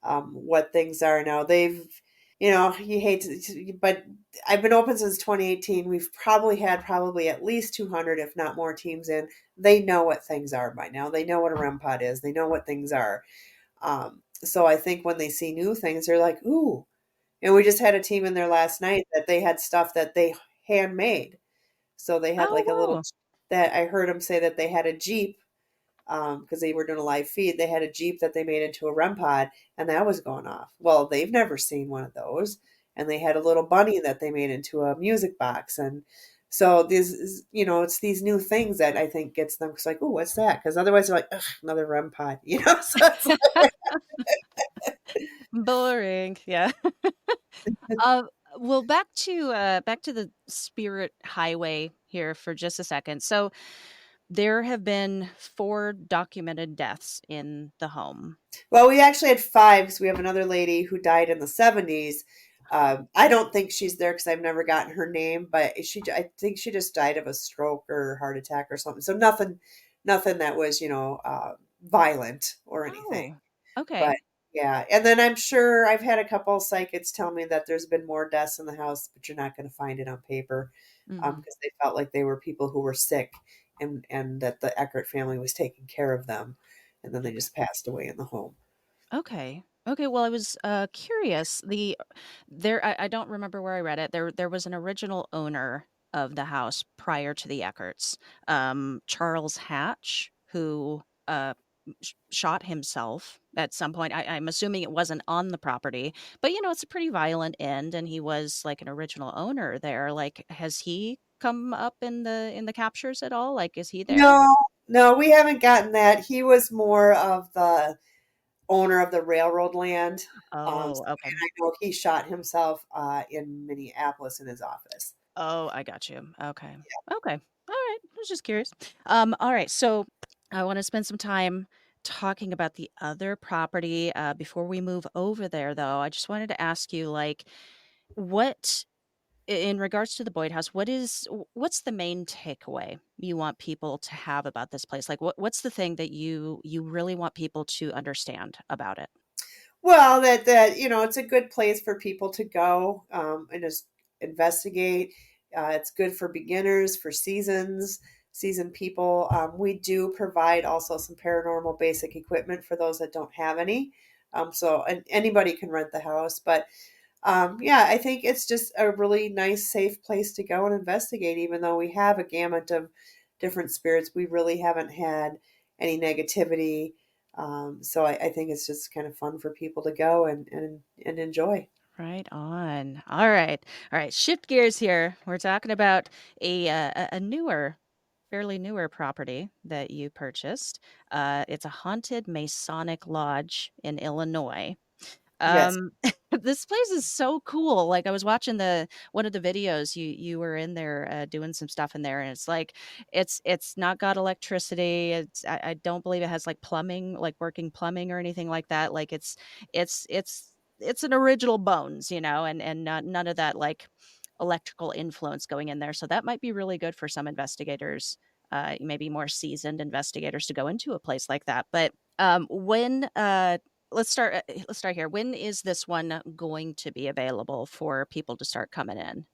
what things are now. You hate to, but I've been open since 2018. We've probably at least 200, if not more, teams in. They know what things are by now. They know what a REM pod is. They know what things are. So I think when they see new things, they're like, ooh. And we just had a team in there last night that they had stuff that they handmade. So they had Oh, like a little wow. that I heard them say that they had a Jeep because they were doing a live feed. They had a Jeep that they made into a REM pod, and that was going off. Well, they've never seen one of those, and they had a little bunny that they made into a music box, and so it's these new things that I think gets them. It's like, oh, what's that? Because otherwise they're like, ugh, another REM pod, So it's like, Boring. Yeah. Uh, well, back to the spirit highway here for just a second. So there have been 4 documented deaths in the home. well, we actually had five because we have another lady who died in the 70s. I don't think she's there because I've never gotten her name, but I think she just died of a stroke or heart attack or something. So nothing that was, violent or anything. Oh, okay. But yeah, and then I'm sure I've had a couple psychics tell me that there's been more deaths in the house, but you're not going to find it on paper Mhm. because they felt like they were people who were sick and that the Eckert family was taking care of them, and then they just passed away in the home. Okay. Okay, well, I was, curious. I don't remember where I read it. There was an original owner of the house prior to the Eckerts, Charles Hatch, who, shot himself at some point. I'm assuming it wasn't on the property, but, it's a pretty violent end, and he was, like, an original owner there. Like, has he come up in the captures at all? Like, is he there? No, no, we haven't gotten that. He was more of the owner of the railroad land. Oh, okay. And I know he shot himself in Minneapolis in his office. Oh, I got you. Okay. Okay. All right. I was just curious. All right. So I want to spend some time talking about the other property. Before we move over there, though, I just wanted to ask you, like, what, in regards to the Boyd House, what's the main takeaway you want people to have about this place? Like, what's the thing that you really want people to understand about it? Well, that it's a good place for people to go and just investigate. It's good for beginners, for seasoned people. We do provide also some paranormal basic equipment for those that don't have any. And anybody can rent the house, but yeah, I think it's just a really nice, safe place to go and investigate. Even though we have a gamut of different spirits, we really haven't had any negativity. So I think it's just kind of fun for people to go and enjoy. Right on. All right. All right. Shift gears here. We're talking about a newer, fairly newer property that you purchased. It's a haunted Masonic Lodge in Illinois. Yes. Um, this place is so cool. Like I was watching the one of the videos you were in there doing some stuff in there, and it's like it's not got electricity. I don't believe it has like plumbing, like working plumbing or anything like that. Like it's it's it's an original bones, and none of that like electrical influence going in there. So that might be really good for some investigators, maybe more seasoned investigators to go into a place like that. But when let's start here. When is this one going to be available for people to start coming in?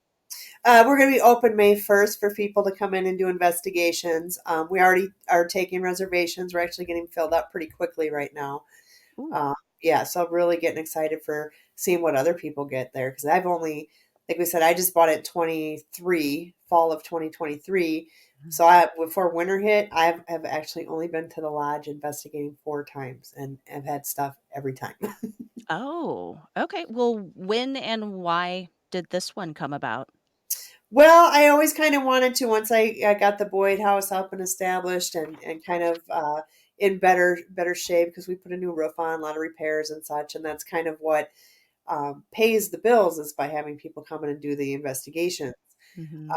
We're going to be open May 1st for people to come in and do investigations. We already are taking reservations. We're actually getting filled up pretty quickly right now. Ooh. Uh, yeah, so I'm really getting excited for seeing what other people get there because I've only, like we said, I just bought it 23 fall of 2023. So before winter hit, have actually only been to the lodge investigating 4 times and have had stuff every time. Oh, okay. Well, when and why did this one come about? Well, I always kind of wanted to once I got the Boyd house up and established and kind of in better shape because we put a new roof on, a lot of repairs and such, and that's kind of what pays the bills is by having people come in and do the investigation. Mm-hmm.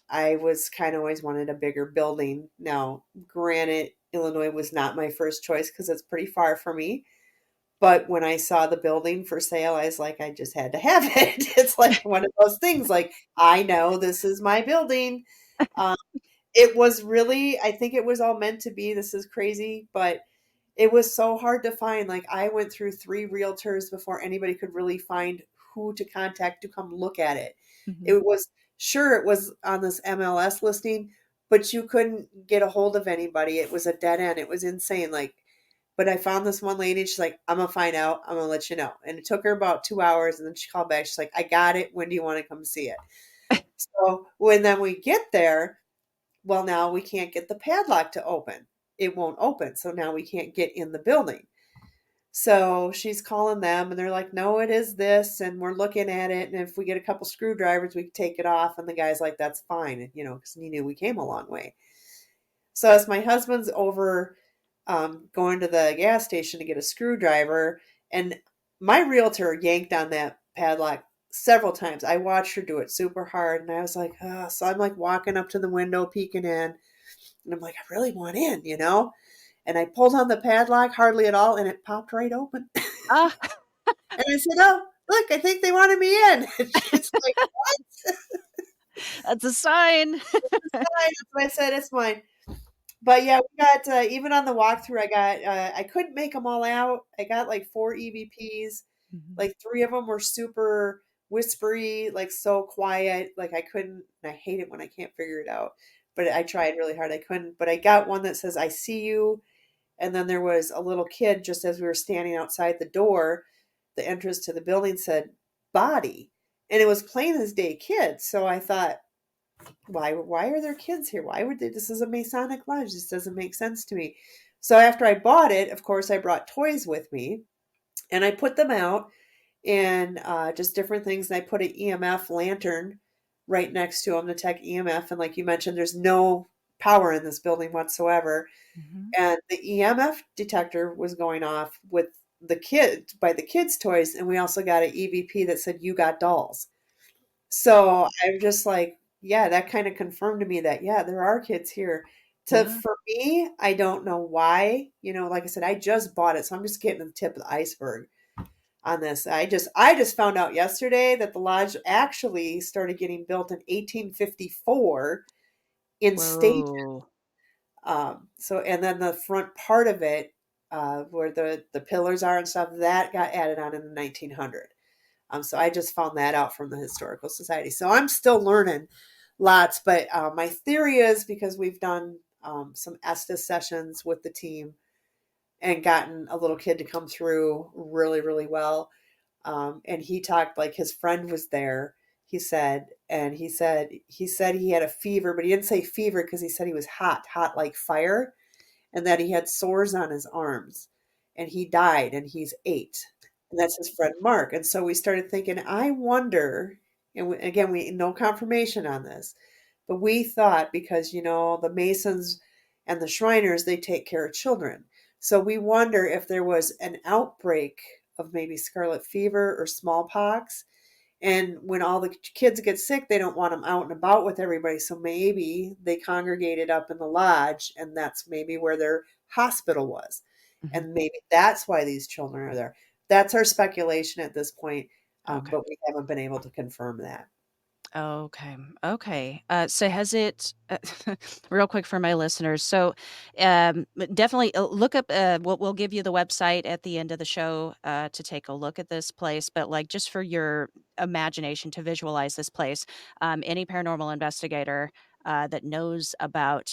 I was kind of always wanted a bigger building. Now, granted, Illinois was not my first choice because it's pretty far for me. But when I saw the building for sale, I was like, I just had to have it. It's like one of those things like, I know this is my building. Um, it was really, I think it was all meant to be. This is crazy, but it was so hard to find. Like, I went through 3 realtors before anybody could really find who to contact to come look at it. Mm-hmm. It was sure it was on this MLS listing, but you couldn't get a hold of anybody. It was a dead end. It was insane. Like, but I found this one lady. She's like, I'm gonna find out. I'm gonna let you know. And it took her about 2 hours, and then she called back. She's like, I got it. When do you want to come see it? So when then we get there, well, now we can't get the padlock to open. It won't open. So now we can't get in the building. So she's calling them and they're like, no, it is this. And we're looking at it. And if we get a couple screwdrivers, we can take it off. And the guy's like, that's fine. And, because he knew we came a long way. So as my husband's over going to the gas station to get a screwdriver, and my realtor yanked on that padlock several times. I watched her do it super hard. And I was like, oh. So I'm like walking up to the window, peeking in. And I'm like, I really want in. And I pulled on the padlock hardly at all, and it popped right open. Ah, And I said, oh, look, I think they wanted me in. And she's like, what? that's a sign. It's fine. That's what I said. It's mine. But yeah, we got, even on the walkthrough, I couldn't make them all out. I got like 4 EVPs. Mhm. Like 3 of them were super whispery, like so quiet. Like I couldn't, and I hate it when I can't figure it out. But I tried really hard. I couldn't. But I got one that says, I see you. And then there was a little kid just as we were standing outside the door, the entrance to the building said body. And it was plain as day kids. So I thought, why are there kids here? Why would they? This is a Masonic Lodge. This doesn't make sense to me. So after I bought it, of course, I brought toys with me and I put them out and just different things. And I put an EMF lantern right next to them to detect EMF. And like you mentioned, there's no power in this building whatsoever. Mhm. And the EMF detector was going off with the kids' toys. And we also got an EVP that said, you got dolls. So I'm just like, yeah, that kind of confirmed to me that, yeah, there are kids here. Yeah. For me, I don't know why, like I said, I just bought it. So I'm just getting the tip of the iceberg on this. I just found out yesterday that the lodge actually started getting built in 1854 in state. Whoa. So, and then the front part of it, where the pillars are and stuff, that got added on in the 1900. So I just found that out from the Historical Society. So I'm still learning lots, but my theory is because we've done some Estes sessions with the team and gotten a little kid to come through really, really well. And he talked like his friend was there. He said he had a fever, but he didn't say fever because he said he was hot like fire, and that he had sores on his arms, and he died, and he's 8, and that's his friend Mark. And so we started thinking, I wonder, and again, we no confirmation on this, but we thought because the Masons and the Shriners, they take care of children, so we wonder if there was an outbreak of maybe scarlet fever or smallpox. And when all the kids get sick, they don't want them out and about with everybody. So maybe they congregated up in the lodge, and that's maybe where their hospital was. Mhm. And maybe that's why these children are there. That's our speculation at this point, Okay. but we haven't been able to confirm that. Okay. Okay. So has it, real quick for my listeners? So, definitely look up. We'll give you the website at the end of the show to take a look at this place. But like, just for your imagination to visualize this place, any paranormal investigator that knows about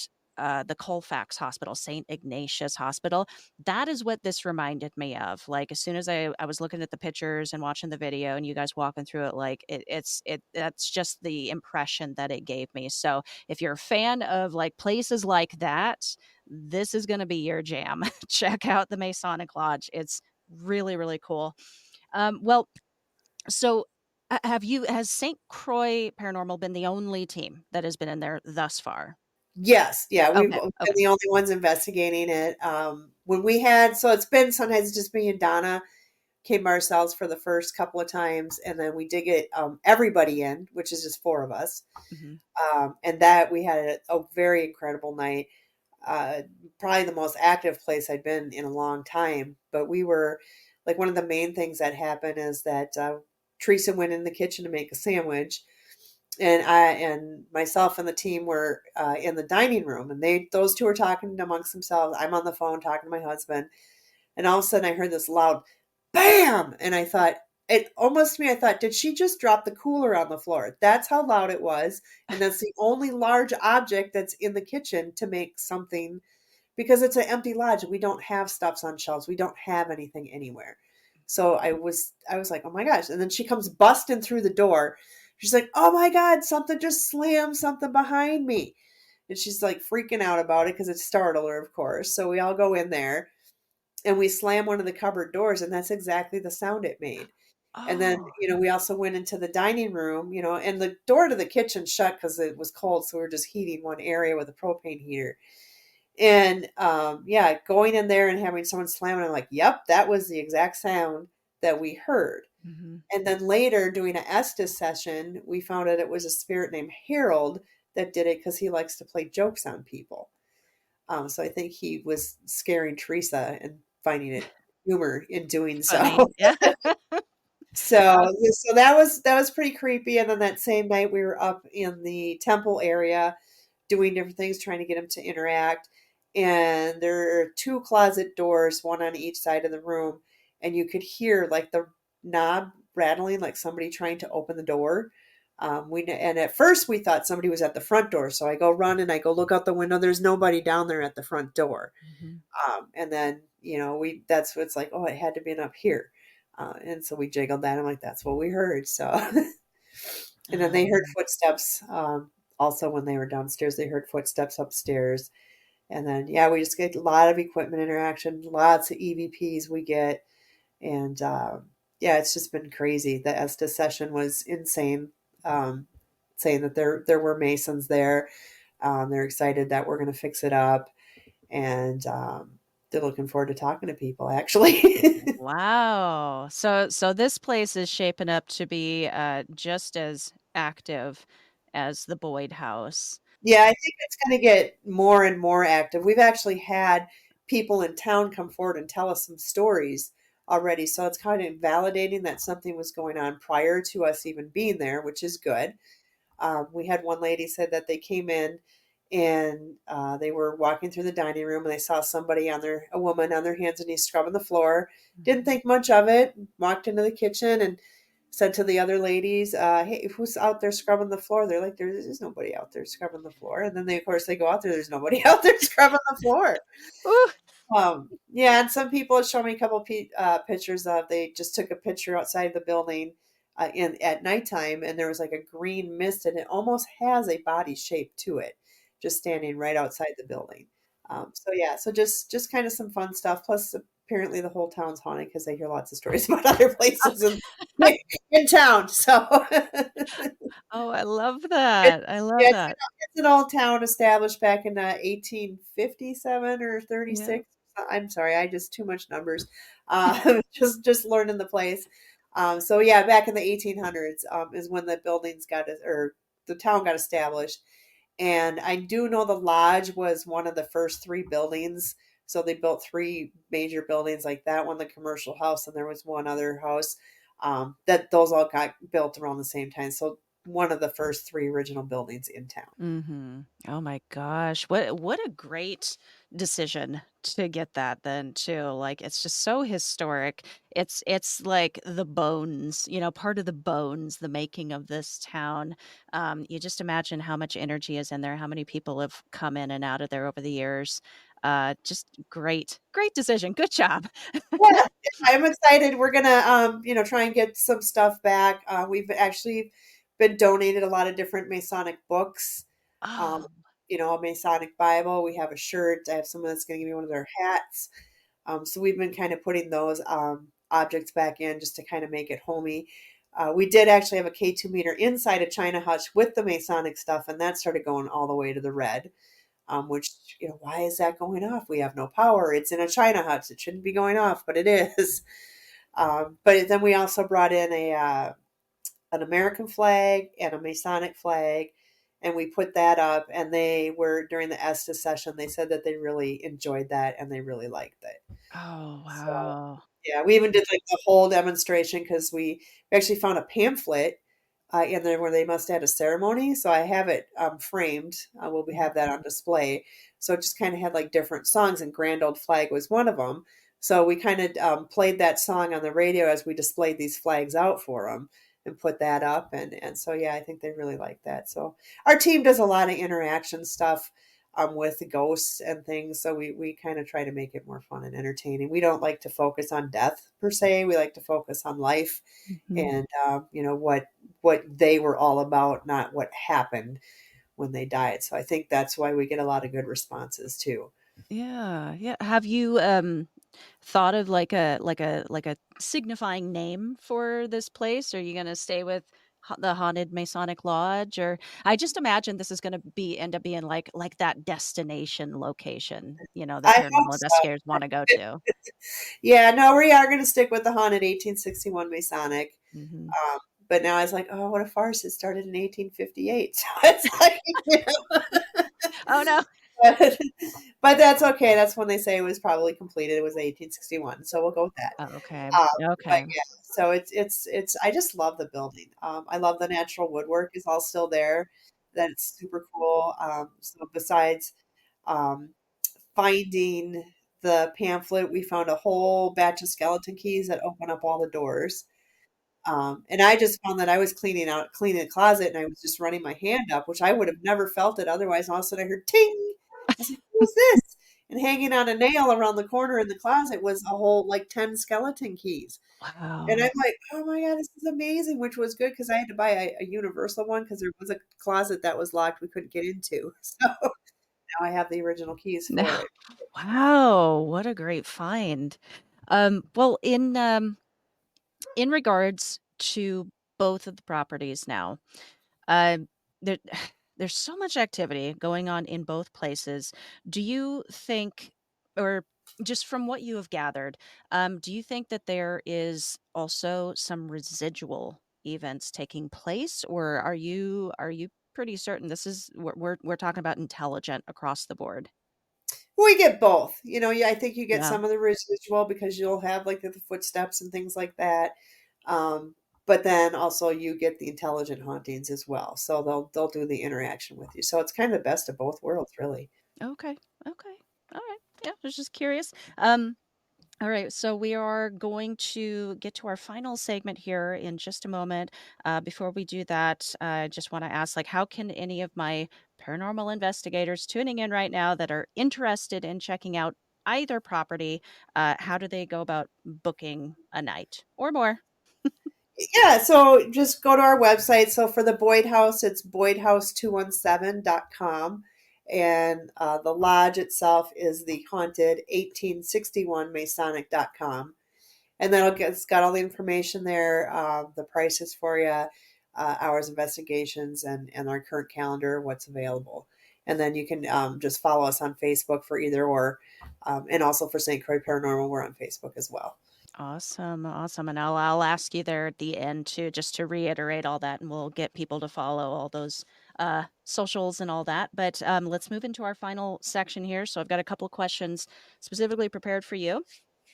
the Colfax Hospital, St. Ignatius Hospital, that is what this reminded me of. Like as soon as I was looking at the pictures and watching the video and you guys walking through it, like that's just the impression that it gave me. So if you're a fan of like places like that, this is going to be your jam. Check out the Masonic Lodge. It's really, really cool. Well, so has St. Croix Paranormal been the only team that has been in there thus far? Yes, yeah, we've Okay. been Okay. the only ones investigating it. When we had, so it's been sometimes just me and Donna came by ourselves for the first couple of times, and then we did get everybody in, which is just 4 of us. Mm-hmm. And that we had a very incredible night. Probably the most active place I'd been in a long time. But we were like, one of the main things that happened is that Teresa went in the kitchen to make a sandwich, and I and myself and the team were in the dining room, and those two were talking amongst themselves. I'm on the phone talking to my husband, and all of a sudden I heard this loud bam, and I thought, it almost to me, I thought, did she just drop the cooler on the floor? That's how loud it was, and that's the only large object that's in the kitchen to make something, because it's an empty lodge. We don't have stuffs on shelves. We don't have anything anywhere. So I was like, oh my gosh. And then she comes busting through the door. She's like, oh my God, something just slammed something behind me. And she's like freaking out about it because it startled her, of course. So we all go in there and we slam one of the cupboard doors, and that's exactly the sound it made. And then, Oh. we also went into the dining room, and the door to the kitchen shut because it was cold. So we were just heating one area with a propane heater. And yeah, going in there and having someone slam it, I'm like, yep, that was the exact sound that we heard. Mm-hmm. And then later, doing an Estes session, we found out it was a spirit named Harold that did it because he likes to play jokes on people. So I think he was scaring Teresa and finding it humor in doing Funny. so. Yeah. So that was pretty creepy. And then that same night, we were up in the temple area doing different things, trying to get them to interact. And there are 2 closet doors, one on each side of the room, and you could hear like the knob rattling, like somebody trying to open the door. And at first we thought somebody was at the front door, so I go run and I go look out the window. There's nobody down there at the front door. Mm-hmm. And then that's what it's like. Oh, it had to be up here. And so we jiggled that. I'm like, that's what we heard. So, and then they heard footsteps. Also, when they were downstairs, they heard footsteps upstairs. And then, yeah, we just get a lot of equipment interaction, lots of EVPs we get. And yeah, it's just been crazy. The Estes session was insane, saying that there were Masons there. They're excited that we're going to fix it up. And they're looking forward to talking to people, actually. Wow. So this place is shaping up to be just as active as the Boyd House. Yeah, I think it's going to get more and more active. We've actually had people in town come forward and tell us some stories already. So it's kind of validating that something was going on prior to us even being there, which is good. We had one lady said that they came in and they were walking through the dining room and they saw a woman on their hands and knees scrubbing the floor. Didn't think much of it. Walked into the kitchen and said to the other ladies, hey, who's out there scrubbing the floor? They're like, there's nobody out there scrubbing the floor. And then of course they go out there. There's nobody out there scrubbing the floor. Ooh. Yeah. And some people have shown me a couple pictures they just took a picture outside the building at nighttime, and there was like a green mist, and it almost has a body shape to it, just standing right outside the building. So yeah, so just kind of some fun stuff. Plus, apparently the whole town's haunted because I hear lots of stories about other places in town. So Oh, I love it, that. I love yeah, that. it's an old town established back in 1857 or Yeah. 36. I'm sorry, I just too much numbers. Just learning the place. So yeah, back in the 1800s is when the the town got established. And I do know the lodge was one of the first 3 buildings. So they built 3 major buildings like that one, the commercial house, and there was one other house that those all got built around the same time. So one of the first 3 original buildings in town. Mm-hmm. Oh my gosh. What a great decision to get that then too. Like it's just so historic. It's like the bones, part of the bones, the making of this town. You just imagine how much energy is in there, how many people have come in and out of there over the years. Just great decision. Good job. Yeah, I'm excited. We're gonna, try and get some stuff back. We've actually been donated a lot of different Masonic books. Um, Oh, a Masonic Bible. We have a shirt. I have someone that's gonna give me one of their hats. So we've been kind of putting those objects back in just to kind of make it homey. We did actually have a K2 meter inside a China hutch with the Masonic stuff, and that started going all the way to the red. Which, why is that going off? We have no power. It's in a China hut. It shouldn't be going off, but it is. But then we also brought in an American flag and a Masonic flag, and we put that up. And they were during the Estes session. They said that they really enjoyed that and they really liked it. Oh, So wow. yeah, we even did like the whole demonstration because we actually found a pamphlet in there where they must have had a ceremony. So I have it framed. We'll have that on display. So it just kind of had like different songs, and Grand Old Flag was one of them. So we kind of played that song on the radio as we displayed these flags out for them and put that up. And so, yeah, I think they really like that. So our team does a lot of interaction stuff with the ghosts and things. So we kind of try to make it more fun and entertaining. We don't like to focus on death per se. We like to focus on life Mhm. and what they were all about, not what happened when they died. So I think that's why we get a lot of good responses too. Yeah, yeah. Have you thought of like a signifying name for this place? Are you gonna stay with the haunted Masonic Lodge, or I just imagine this is gonna be end up being like that destination location, the I hope paranormal so. investigators want to go to. Yeah, no, we are going to stick with the haunted 1861 Masonic. Hmm. Um, but now I was like, oh, what a farce! It started in 1858, so it's like, Oh no. but, but that's okay. That's when they say it was probably completed. It was 1861, so we'll go with that. Oh, okay. Um, but Okay. yeah, so it's. I just love the building. I love the natural woodwork is all still there. That's super cool. So besides um, finding the pamphlet, we found a whole batch of skeleton keys that open up all the doors. And I just found that I was cleaning the closet, and I was just running my hand up, which I would have never felt it otherwise. And all of a sudden I heard ting. I was like, who's this? And hanging on a nail around the corner in the closet was a whole like 10 skeleton keys. And I'm Wow. like, oh my God, this is amazing, which was good because I had to buy a universal one because there was a closet that was locked we couldn't get into. So now I have the original keys No. for it. Wow, what a great find. Well, in regards to both of the properties now, uh, there there's so much activity going on in both places. Do you think, or just from what you have gathered, do you think that there is also some residual events taking place, or are you pretty certain this is we're talking about intelligent across the board? We get both. Yeah, I think you get Yeah. some of the residual because you'll have like the footsteps and things like that. Um, but then also you get the intelligent hauntings as well. So they'll do the interaction with you. So it's kind of the best of both worlds, really. Okay. Okay. All right. Yeah, I was just curious. All right, so we are going to get to our final segment here in just a moment. Before we do that, I just want to ask, like, how can any of my paranormal investigators tuning in right now that are interested in checking out either property, how do they go about booking a night or more? Yeah, so just go to our website. So for the Boyd House, it's boydhouse217.com. And the lodge itself is the haunted 1861 Masonic.com. And it's got all the information there, the prices for you, hours investigations, and our current calendar, what's available. And then you can just follow us on Facebook for either or, and also for St. Croix Paranormal, we're on Facebook as well. Awesome, awesome. And I'll ask you there at the end too, just to reiterate all that, and we'll get people to follow all those socials and all that. But let's move into our final section here. So I've got a couple of questions specifically prepared for you.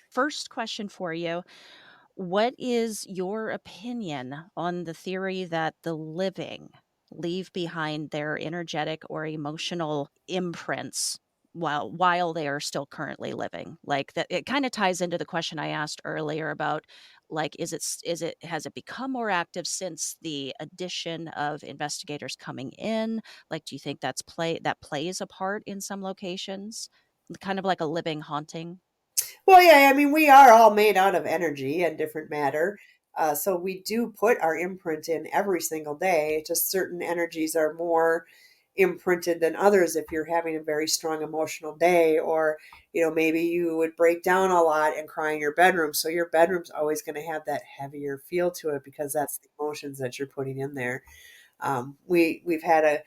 First question for you: what is your opinion on the theory that the living leave behind their energetic or emotional imprints while they are still currently living? Like that it kind of ties into the question I asked earlier about like is it has it become more active since the addition of investigators coming in? Like do you think that plays a part in some locations? Kind of like a living haunting? Well, yeah, I mean, we are all made out of energy and different matter. So we do put our imprint in every single day. Just certain energies are more imprinted than others if you're having a very strong emotional day, or, maybe you would break down a lot and cry in your bedroom. So your bedroom's always going to have that heavier feel to it because that's the emotions that you're putting in there. We've had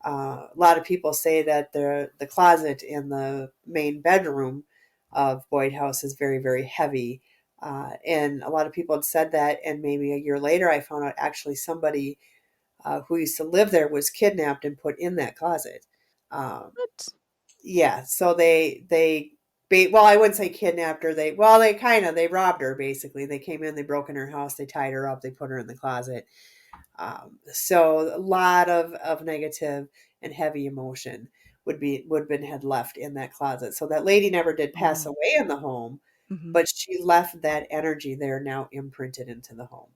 a lot of people say that the closet in the main bedroom of Boyd House is very, very heavy. And a lot of people had said that. And maybe a year later, I found out actually somebody who used to live there was kidnapped and put in that closet. Um, What? yeah. So well, I wouldn't say kidnapped her. They robbed her basically. They came in, they broke in her house, they tied her up, they put her in the closet. So a lot of negative and heavy emotion would have been had left in that closet. So that lady never did pass Oh. away in the home, Hmm. but she left that energy there now imprinted into the home.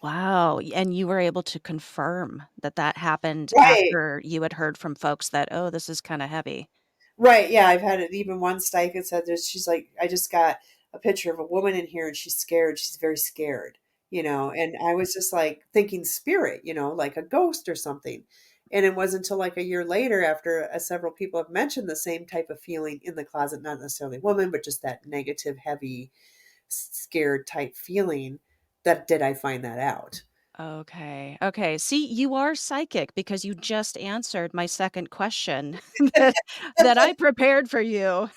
Wow. And you were able to confirm that that happened Right. after you had heard from folks that, oh, this is kind of heavy. Right. Yeah. I've had it. Even one psychic said this. She's like, I just got a picture of a woman in here and she's scared. She's very scared, and I was just like thinking spirit, like a ghost or something. And it wasn't until like a year later, after several people have mentioned the same type of feeling in the closet, not necessarily woman, but just that negative, heavy, scared type feeling, that did I find that out. Okay. Okay. See, you are psychic because you just answered my second question that that I prepared for you.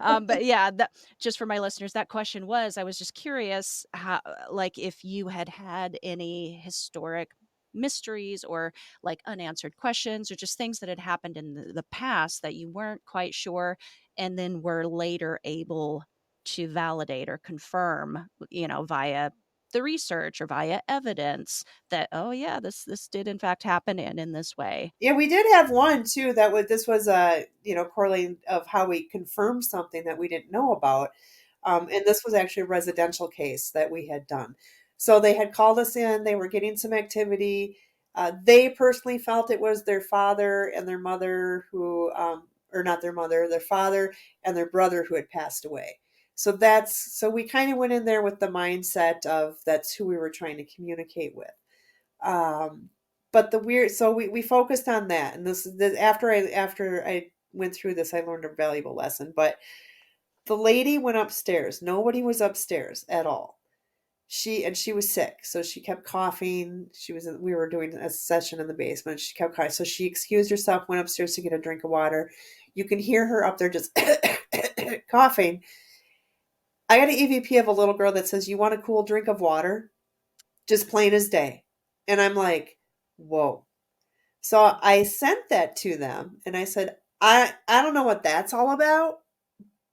But yeah, that just for my listeners, that question was, I was just curious how, like, if you had had any historic mysteries or like unanswered questions or just things that had happened in the past that you weren't quite sure and then were later able to validate or confirm, via the research or via evidence that, oh yeah, this did in fact happen and in this way. Yeah, we did have one too that was this was a correlating of how we confirmed something that we didn't know about, and this was actually a residential case that we had done. So they had called us in. They were getting some activity. They personally felt it was their father and their mother who, or not their mother, their father and their brother who had passed away. So we kind of went in there with the mindset of that's who we were trying to communicate with. Um, but we focused on that, and after I went through this, I learned a valuable lesson. But the lady went upstairs. Nobody was upstairs at all. She was sick, so she kept coughing. We were doing a session in the basement. She kept coughing, so she excused herself, went upstairs to get a drink of water. You can hear her up there just coughing. I got an EVP of a little girl that says, "You want a cool drink of water?" Just plain as day. And I'm like, whoa. So I sent that to them and I said, I don't know what that's all about,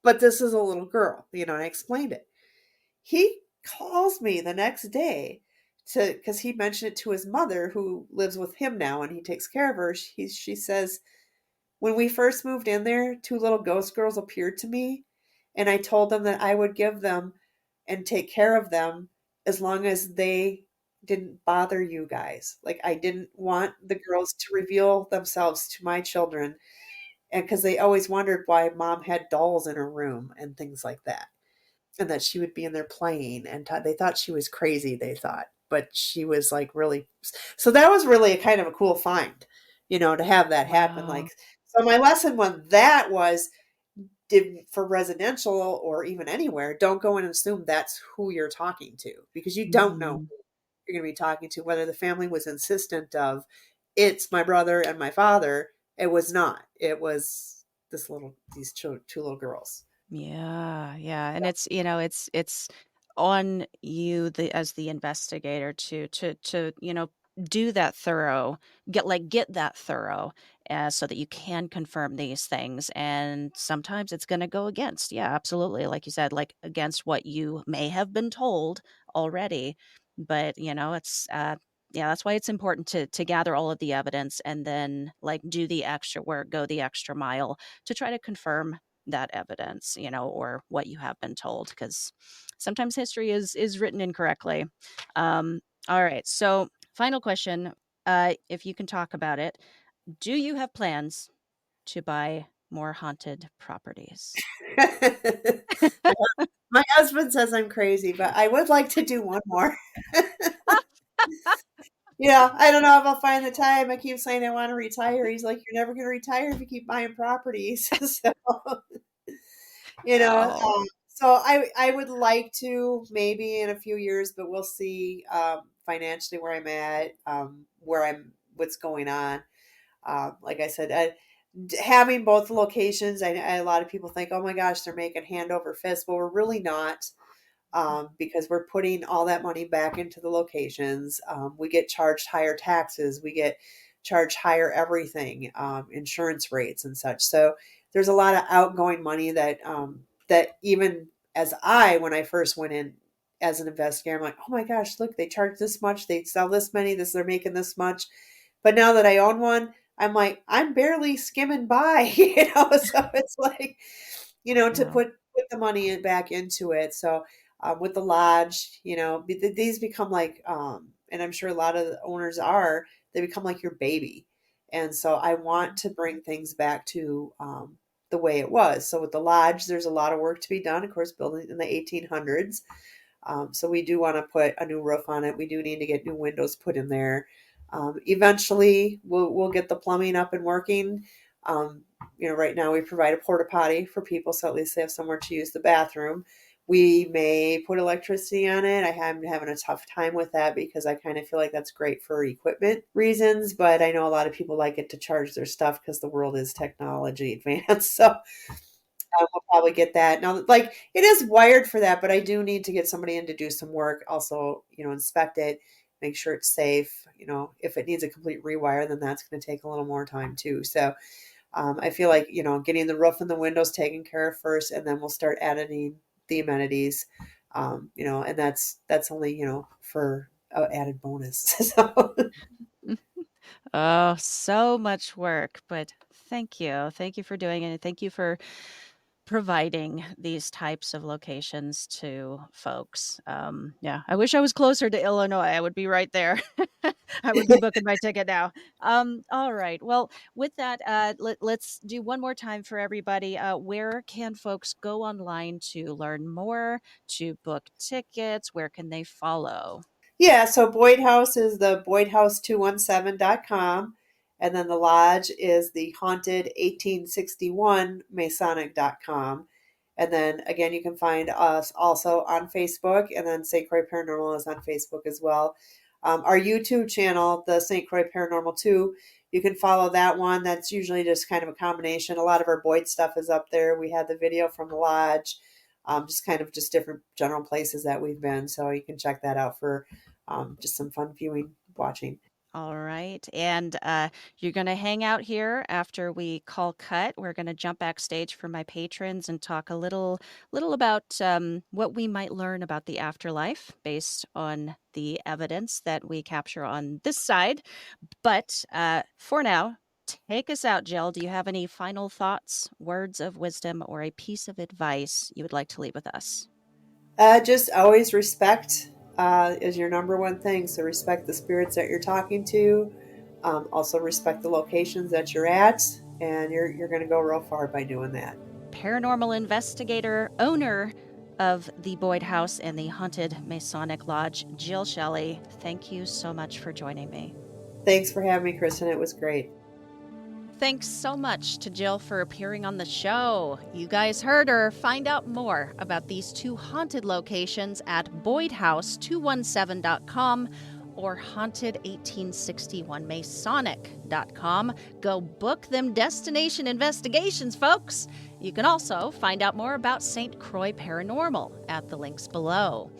but this is a little girl, and I explained it. He calls me the next day because he mentioned it to his mother who lives with him now and he takes care of her. She says, when we first moved in there, two little ghost girls appeared to me, and I told them that I would give them and take care of them as long as they didn't bother you guys. Like, I didn't want the girls to reveal themselves to my children, and because they always wondered why mom had dolls in her room and things like that, and that she would be in there playing, and they thought she was crazy, they thought, but she was like really. So that was really a kind of a cool find, to have that happen. Like, Wow. so my lesson when that was, did for residential or even anywhere, don't go in and assume that's who you're talking to, because you don't know Mhm. who you're going to be talking to. Whether the family was insistent of, it's my brother and my father, it was not. It was these two little girls. Yeah, yeah, and it's on you, as the investigator, to do that thorough, get that thorough, so that you can confirm these things. And sometimes it's going to go against, yeah, absolutely, like you said, like against what you may have been told already. But it's yeah, that's why it's important to gather all of the evidence and then like do the extra work, go the extra mile to try to confirm that evidence, or what you have been told, because sometimes history is written incorrectly. All right, so final question, if you can talk about it, do you have plans to buy more haunted properties? My husband says I'm crazy, but I would like to do one more. I don't know if I'll find the time. I keep saying I want to retire. He's like, "You're never going to retire if you keep buying properties." So, you know, Oh. um, so I would like to maybe in a few years, but we'll see financially where I'm at, what's going on. Like I said, having both locations, a lot of people think, "Oh my gosh, they're making hand over fist," but we're really not. because we're putting all that money back into the locations. We get charged higher taxes. We get charged higher everything, insurance rates and such. So there's a lot of outgoing money that even when I first went in as an investigator, I'm like, oh my gosh, look, they charge this much. They sell this many. They're making this much. But now that I own one, I'm like, I'm barely skimming by, so it's like, to Wow. put the money back into it. So with the lodge, these become like, and I'm sure a lot of the owners they become like your baby. And so I want to bring things back to the way it was. So with the lodge, there's a lot of work to be done, of course, building in the 1800s. So we do want to put a new roof on it. We do need to get new windows put in there. Eventually, we'll get the plumbing up and working. Right now we provide a porta potty for people, so at least they have somewhere to use the bathroom. We may put electricity on it. I'm having a tough time with that because I kind of feel like that's great for equipment reasons, but I know a lot of people like it to charge their stuff because the world is technology advanced. So we'll probably get that. Now, like, it is wired for that, but I do need to get somebody in to do some work. Also, inspect it, make sure it's safe. If it needs a complete rewire, then that's going to take a little more time too. So I feel like, getting the roof and the windows taken care of first, and then we'll start adding the amenities, and that's only, for added bonus. So. Oh, so much work, but thank you. Thank you for doing it. And thank you for providing these types of locations to folks. Yeah, I wish I was closer to Illinois. I would be right there. I would be booking my ticket now. All right. Well, with that, let's do one more time for everybody. Where can folks go online to learn more, to book tickets? Where can they follow? Yeah, so Boyd House is the boydhouse217.com, and then the lodge is the haunted 1861 Masonic.com. And then again, you can find us also on Facebook, and then St. Croix Paranormal is on Facebook as well. Our YouTube channel, the St. Croix Paranormal 2, you can follow that one. That's usually just kind of a combination. A lot of our Boyd stuff is up there. We had the video from the lodge, just different general places that we've been. So you can check that out for just some fun viewing, watching. All right. And you're going to hang out here after we call cut. We're going to jump backstage for my patrons and talk a little about what we might learn about the afterlife based on the evidence that we capture on this side. But for now, take us out, Jill. Do you have any final thoughts, words of wisdom, or a piece of advice you would like to leave with us? Just always respect is your number one thing. So respect the spirits that you're talking to. Also respect the locations that you're at, and you're going to go real far by doing that. Paranormal investigator, owner of the Boyd House and the Haunted Masonic Lodge, Jill Shelley. Thank you so much for joining me. Thanks for having me, Kristen. It was great. Thanks so much to Jill for appearing on the show. You guys heard her. Find out more about these two haunted locations at boydhouse217.com or haunted1861masonic.com. Go book them destination investigations, folks. You can also find out more about St. Croix Paranormal at the links below.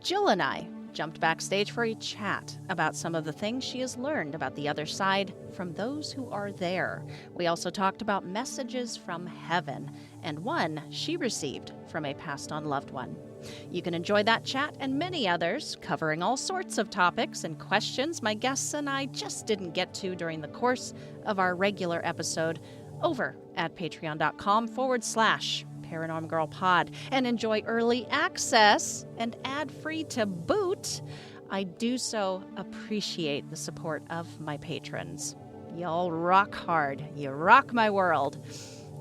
Jill and I jumped backstage for a chat about some of the things she has learned about the other side from those who are there. We also talked about messages from heaven and one she received from a passed-on loved one. You can enjoy that chat and many others, covering all sorts of topics and questions my guests and I just didn't get to during the course of our regular episode over at patreon.com/Paranormal Girl Pod, and enjoy early access and ad-free to boot. I do so appreciate the support of my patrons. Y'all rock hard. You rock my world.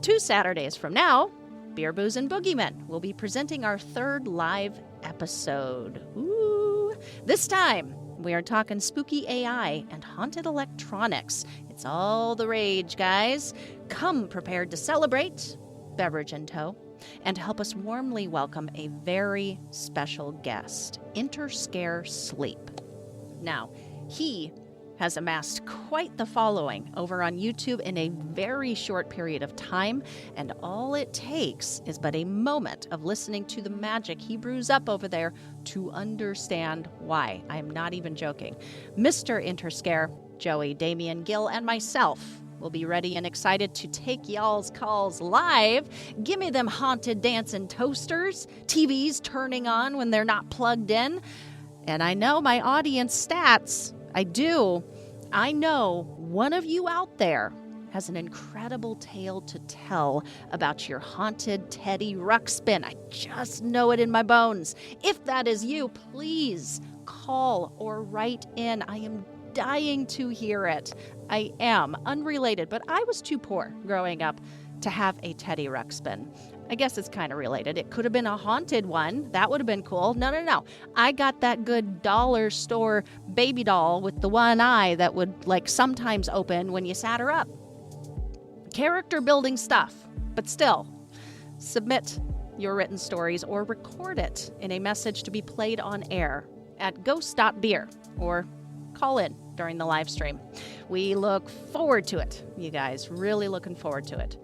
2 Saturdays from now, Beer, Booze, and Boogeymen will be presenting our 3rd live episode. Ooh. This time, we are talking spooky AI and haunted electronics. It's all the rage, guys. Come prepared to celebrate, beverage in tow, and to help us warmly welcome a very special guest, Interscare Sleep. Now, he has amassed quite the following over on YouTube in a very short period of time, and all it takes is but a moment of listening to the magic he brews up over there to understand why. I am not even joking. Mr. Interscare, Joey, Damian, Gill, and myself will be ready and excited to take y'all's calls live. Give me them haunted dancing toasters, TVs turning on when they're not plugged in. And I know my audience stats. I do. I know one of you out there has an incredible tale to tell about your haunted Teddy Ruxpin. I just know it in my bones. If that is you, please call or write in. I am dying to hear it. I am. Unrelated, but I was too poor growing up to have a Teddy Ruxpin. I guess it's kind of related. It could have been a haunted one. That would have been cool. No. I got that good dollar store baby doll with the one eye that would sometimes open when you sat her up. Character building stuff. But still, submit your written stories or record it in a message to be played on air at ghost.beer or call in during the live stream. We look forward to it, you guys. Really looking forward to it.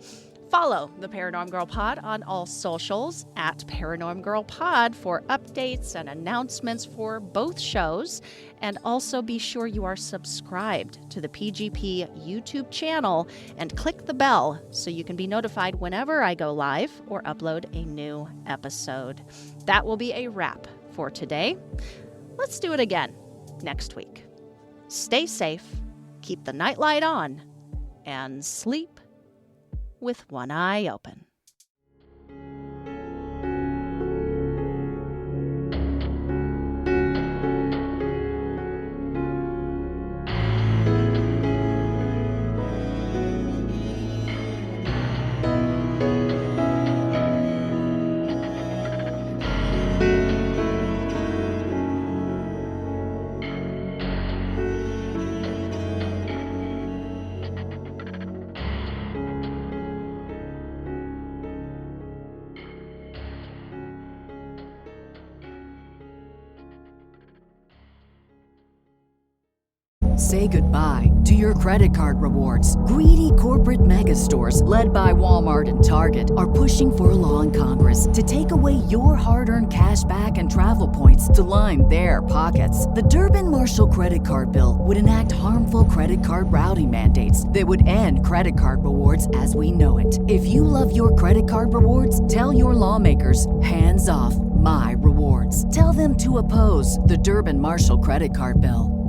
Follow the Paranorm Girl Pod on all socials at Paranorm Girl Pod for updates and announcements for both shows. And also be sure you are subscribed to the PGP YouTube channel and click the bell so you can be notified whenever I go live or upload a new episode. That will be a wrap for today. Let's do it again next week. Stay safe, keep the nightlight on, and sleep with one eye open. Say goodbye to your credit card rewards. Greedy corporate mega stores, led by Walmart and Target, are pushing for a law in Congress to take away your hard-earned cash back and travel points to line their pockets. The Durbin-Marshall credit card bill would enact harmful credit card routing mandates that would end credit card rewards as we know it. If you love your credit card rewards, tell your lawmakers, hands off my rewards. Tell them to oppose the Durbin-Marshall credit card bill.